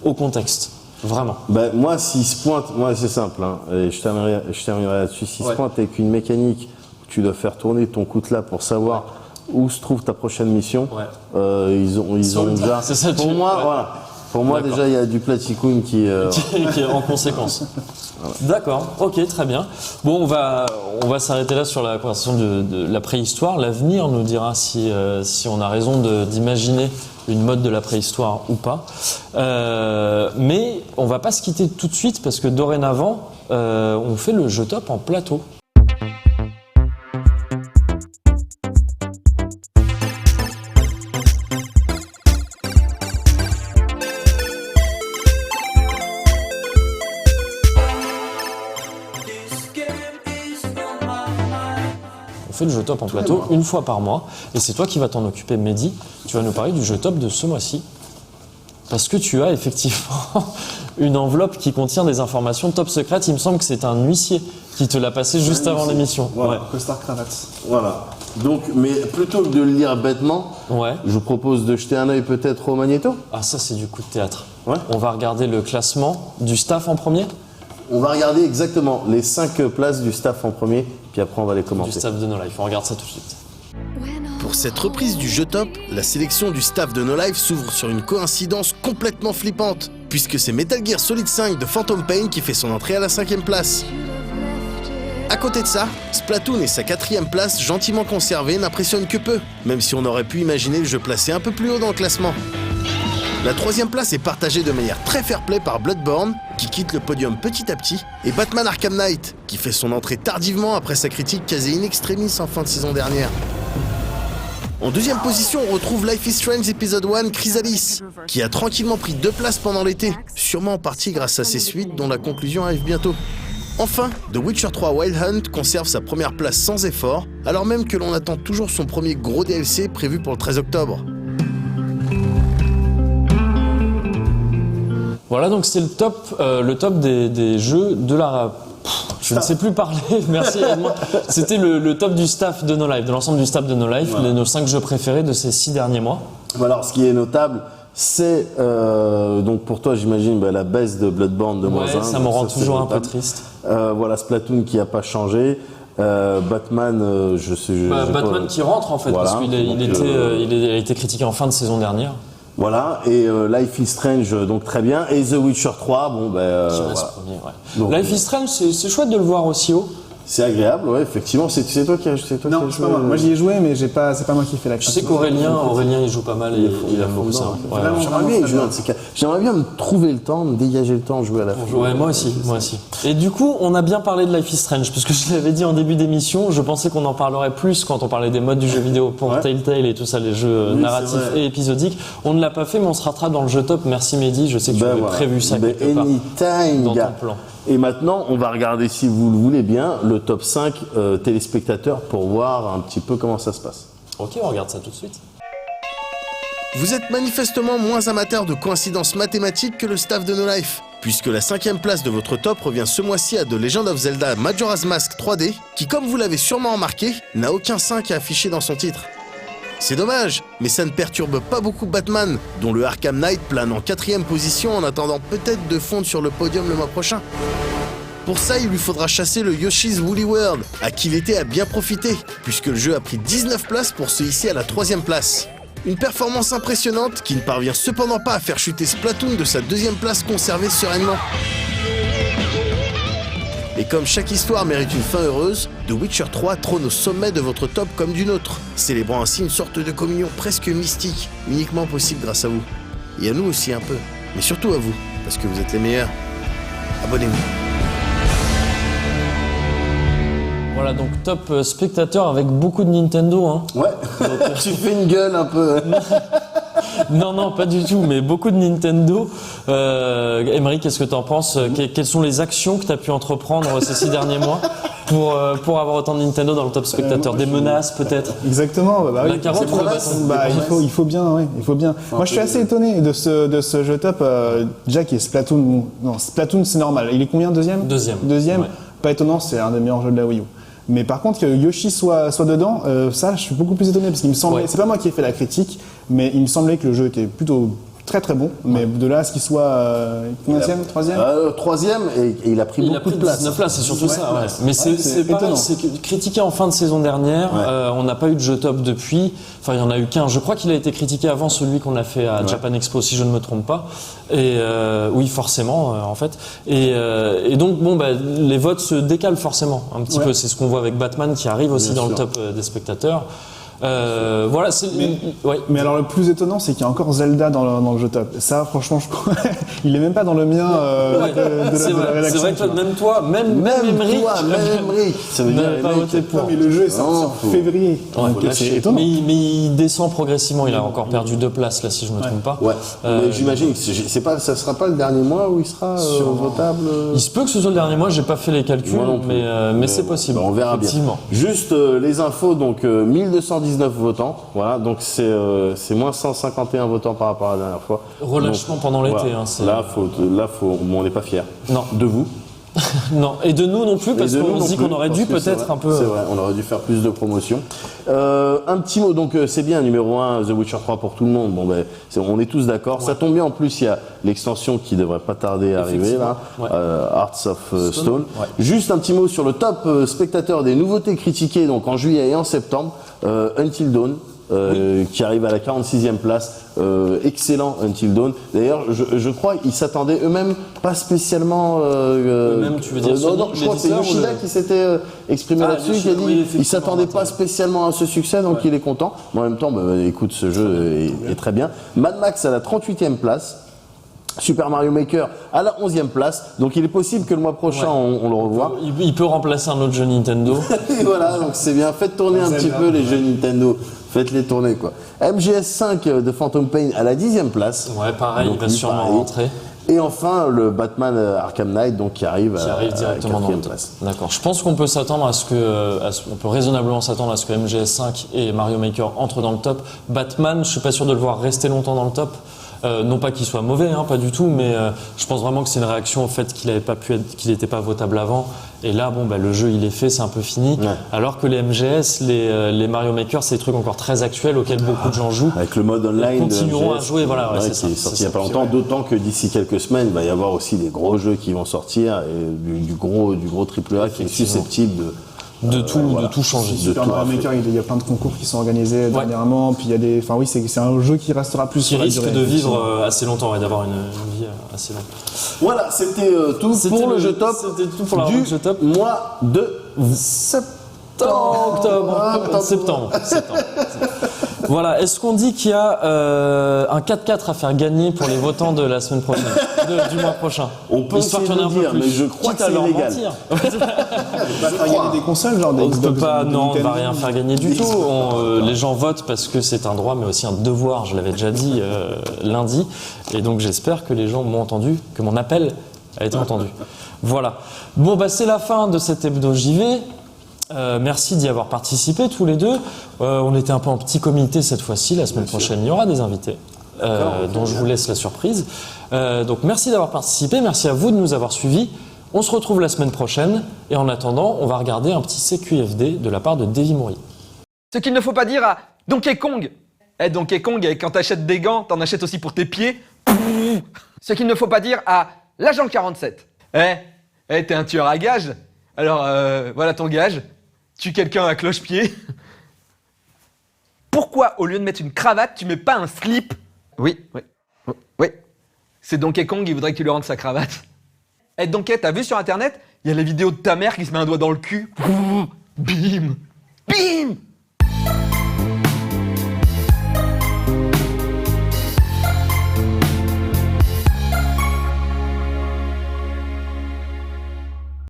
au contexte. Vraiment. Moi, s'il se pointe, c'est simple, hein, et je terminerai là-dessus. S'il se pointe avec une mécanique où tu dois faire tourner ton coutelas pour savoir où se trouve ta prochaine mission, ils ont déjà. C'est ça, pour moi, voilà. Pour moi, déjà, il y a du Platycoon qui est en conséquence. Voilà. D'accord, ok, très bien. Bon, on va s'arrêter là sur la conversation de la préhistoire. L'avenir nous dira si on a raison d'imaginer une mode de la préhistoire ou pas. Mais on va pas se quitter tout de suite parce que dorénavant, on fait le jeu top en plateau. On fait le jeu top en plateau une fois par mois et c'est toi qui vas t'en occuper, Mehdi. Tu vas nous parler du jeu top de ce mois-ci parce que tu as effectivement une enveloppe qui contient des informations top secrètes. Il me semble que c'est un huissier qui te l'a passé juste avant l'émission. Voilà, costard cravate. Voilà. Donc, mais plutôt que de le lire bêtement, je vous propose de jeter un œil peut-être au magnéto. Ah, ça c'est du coup de théâtre. On va regarder le classement du staff en premier. On va regarder exactement les 5 places du staff en premier, puis après on va les commenter. Du staff de No Life, on regarde ça tout de suite. Pour cette reprise du jeu top, la sélection du staff de No Life s'ouvre sur une coïncidence complètement flippante, puisque c'est Metal Gear Solid 5 de Phantom Pain qui fait son entrée à la 5e place. À côté de ça, Splatoon et sa 4e place gentiment conservée n'impressionnent que peu, même si on aurait pu imaginer le jeu placé un peu plus haut dans le classement. La 3e place est partagée de manière très fair-play par Bloodborne, qui quitte le podium petit à petit, et Batman Arkham Knight, qui fait son entrée tardivement après sa critique quasi in extremis en fin de saison dernière. En 2e position, on retrouve Life is Strange Episode 1 Chrysalis, qui a tranquillement pris 2 places pendant l'été, sûrement en partie grâce à ses suites dont la conclusion arrive bientôt. Enfin, The Witcher 3 Wild Hunt conserve sa première place sans effort, alors même que l'on attend toujours son premier gros DLC prévu pour le 13 octobre. Voilà, donc c'est le top des jeux de la... Je ne sais plus parler, merci Edmond. C'était le top du staff de No Life, de l'ensemble du staff de No Life, nos 5 jeux préférés de ces 6 derniers mois. Alors, ce qui est notable, c'est donc pour toi, j'imagine, la baisse de Bloodborne de moins 1. Ça me rend toujours un peu triste. Voilà, Splatoon qui n'a pas changé. Batman, Batman qui rentre en fait, voilà, parce qu'il a été critiqué en fin de saison dernière. Voilà, et Life is Strange, donc très bien. Et The Witcher 3, qui reste premier, donc, Life is Strange, c'est chouette de le voir aussi haut. C'est agréable, ouais, effectivement. C'est toi qui as joué. Non, c'est pas moi. Moi j'y ai joué, mais c'est pas moi qui ai fait la critique. Je sais qu'Aurélien il joue pas mal et il aime beaucoup ça. J'aimerais bien me trouver le temps, me dégager le temps, jouer à la fin. Ouais, moi aussi. Et du coup, on a bien parlé de Life is Strange, parce que je l'avais dit en début d'émission, je pensais qu'on en parlerait plus quand on parlait des modes du jeu vidéo pour Telltale et tout ça, les jeux narratifs et épisodiques. On ne l'a pas fait, mais on se rattrape dans le jeu top. Merci Mehdi, je sais que tu avais prévu ça quelque part dans ton plan. Et maintenant, on va regarder, si vous le voulez bien, le top 5 téléspectateurs pour voir un petit peu comment ça se passe. Ok, on regarde ça tout de suite. Vous êtes manifestement moins amateur de coïncidences mathématiques que le staff de No Life, puisque la 5e place de votre top revient ce mois-ci à The Legend of Zelda Majora's Mask 3D, qui, comme vous l'avez sûrement remarqué, n'a aucun 5 à afficher dans son titre. C'est dommage, mais ça ne perturbe pas beaucoup Batman, dont le Arkham Knight plane en 4e position en attendant peut-être de fondre sur le podium le mois prochain. Pour ça, il lui faudra chasser le Yoshi's Woolly World, à qui l'été a bien profité, puisque le jeu a pris 19 places pour se hisser à la 3e place. Une performance impressionnante qui ne parvient cependant pas à faire chuter Splatoon de sa 2e place conservée sereinement. Et comme chaque histoire mérite une fin heureuse, The Witcher 3 trône au sommet de votre top comme du nôtre, célébrant ainsi une sorte de communion presque mystique, uniquement possible grâce à vous. Et à nous aussi un peu, mais surtout à vous, parce que vous êtes les meilleurs. Abonnez-vous. Voilà, donc top spectateur avec beaucoup de Nintendo. Hein. Ouais, tu fais une gueule un peu. Non, pas du tout, mais beaucoup de Nintendo. Emery, qu'est-ce que tu en penses? Quelles sont les actions que tu as pu entreprendre ces 6 derniers mois pour avoir autant de Nintendo dans le top spectateur? Des menaces peut-être? Exactement. Bah, oui. La carotte ou le bâton? Il faut bien, oui, il faut bien. Moi, je suis assez étonné de ce jeu top. Déjà, qui est Splatoon. Non, Splatoon, c'est normal. Il est combien, deuxième? Deuxième. Ouais. Pas étonnant, c'est un des meilleurs jeux de la Wii U. Mais par contre, que Yoshi soit dedans, ça, je suis beaucoup plus étonné parce qu'il me semblait, c'est pas moi qui ai fait la critique, mais il me semblait que le jeu était plutôt très très bon. Mais de là à ce qu'il soit combien-tième, 3e 3e et il a pris beaucoup de place. 19 places, c'est surtout ça. Ouais. Mais c'est pareil, c'est critiqué en fin de saison dernière. On n'a pas eu de jeu top depuis. Enfin, il y en a eu qu'un. Je crois qu'il a été critiqué avant celui qu'on a fait à Japan Expo, si je ne me trompe pas. Et oui, forcément, en fait. Et donc, bon, les votes se décalent forcément un petit peu. C'est ce qu'on voit avec Batman qui arrive aussi dans le top des spectateurs. Voilà, mais alors le plus étonnant, c'est qu'il y a encore Zelda dans le jeu top. Ça, franchement, je crois, il est même pas dans le mien de la rédaction. C'est vrai que même toi, même Emery, ça veut dire pas voté pour. Mais le jeu est sorti en février. C'est étonnant. Mais il descend progressivement. Il a encore perdu 2 places là, si je me trompe pas. Ouais. Mais j'imagine que ça sera pas le dernier mois où il sera votable. Il se peut que ce soit le dernier mois. J'ai pas fait les calculs, mais c'est possible. On verra bien. Juste les infos, donc 1219 votants, voilà, donc c'est moins 151 votants par rapport à la dernière fois. Relâchement pendant l'été. Voilà. Hein, on n'est pas fiers. Non. De vous. Non, et de nous non plus, parce qu'on se dit qu'on aurait dû peut-être un peu... C'est vrai, on aurait dû faire plus de promotion. Un petit mot, donc c'est bien, numéro 1, The Witcher 3 pour tout le monde, on est tous d'accord. Ça tombe bien, en plus, il y a l'extension qui devrait pas tarder à arriver, là, Hearts of Stone. Ouais. Juste un petit mot sur le top spectateur des nouveautés critiquées, donc en juillet et en septembre, Until Dawn. Qui arrive à la 46e place, excellent Until Dawn. D'ailleurs, je crois qu'ils s'attendaient eux-mêmes pas spécialement. Eux-mêmes, tu veux dire non, je crois que c'est Yoshida qui s'était exprimé là-dessus, qui a dit il s'attendait pas spécialement à ce succès, donc il est content. Mais en même temps, écoute, ce jeu est très bien. Mad Max à la 38e place. Super Mario Maker à la 11e place, donc il est possible que le mois prochain on le revoie. Il peut remplacer un autre jeu Nintendo. Et voilà, donc c'est bien, faites tourner un petit peu les jeux Nintendo, faites-les tourner quoi. MGS5 de Phantom Pain à la 10e place. Ouais, pareil, il va sûrement rentrer. Et enfin le Batman Arkham Knight donc qui arrive directement dans le top. D'accord. Je pense qu'on peut s'attendre on peut raisonnablement s'attendre à ce que MGS5 et Mario Maker entrent dans le top. Batman, je suis pas sûr de le voir rester longtemps dans le top. Non pas qu'il soit mauvais, hein, pas du tout, mais je pense vraiment que c'est une réaction au fait qu'il n'était pas votable avant. Et là, le jeu il est fait, c'est un peu fini. Ouais. Alors que les MGS, les Mario Maker, c'est des trucs encore très actuels auxquels beaucoup de gens jouent. Avec le mode online, ils continueront à jouer. Voilà, c'est ça. Qui est sorti il n'y a pas longtemps. D'autant que d'ici quelques semaines, il va y avoir aussi des gros jeux qui vont sortir et du gros AAA qui est susceptible de tout changer. Super Mario Maker, il y a plein de concours qui sont organisés dernièrement, puis il y a des, c'est un jeu qui restera plus qui risque de vivre assez longtemps et d'avoir une vie assez longue. Voilà, c'était tout pour le jeu top. C'était tout pour le jeu top. Mois de septembre. Voilà, est-ce qu'on dit qu'il y a un 4-4 à faire gagner pour les votants de la semaine prochaine, du mois prochain? On peut essayer de le dire, mais je crois que c'est illégal. On va faire gagner des consoles, genre des Xbox. Non, on ne va rien faire gagner du tout. Les gens votent parce que c'est un droit, mais aussi un devoir. Je l'avais déjà dit lundi, et donc j'espère que les gens m'ont entendu, que mon appel a été entendu. Voilà. Bon, c'est la fin de cet hebdo JV. Merci d'y avoir participé tous les deux. On était un peu en petit comité cette fois-ci. La semaine prochaine, il y aura des invités. dont je vous laisse la surprise. Donc merci d'avoir participé, merci à vous de nous avoir suivis. On se retrouve la semaine prochaine et en attendant, on va regarder un petit CQFD de la part de Davy Mourier. Ce qu'il ne faut pas dire à Donkey Kong. Donkey Kong, quand t'achètes des gants, t'en achètes aussi pour tes pieds. Ce qu'il ne faut pas dire à l'agent 47. T'es un tueur à gages. Alors, voilà ton gage. Tue quelqu'un à cloche-pied. Pourquoi, au lieu de mettre une cravate, tu mets pas un slip? Oui. C'est Donkey Kong, il voudrait que tu lui rendes sa cravate. Donkey, t'as vu sur internet? Il y a les vidéos de ta mère qui se met un doigt dans le cul. Bim! Bim!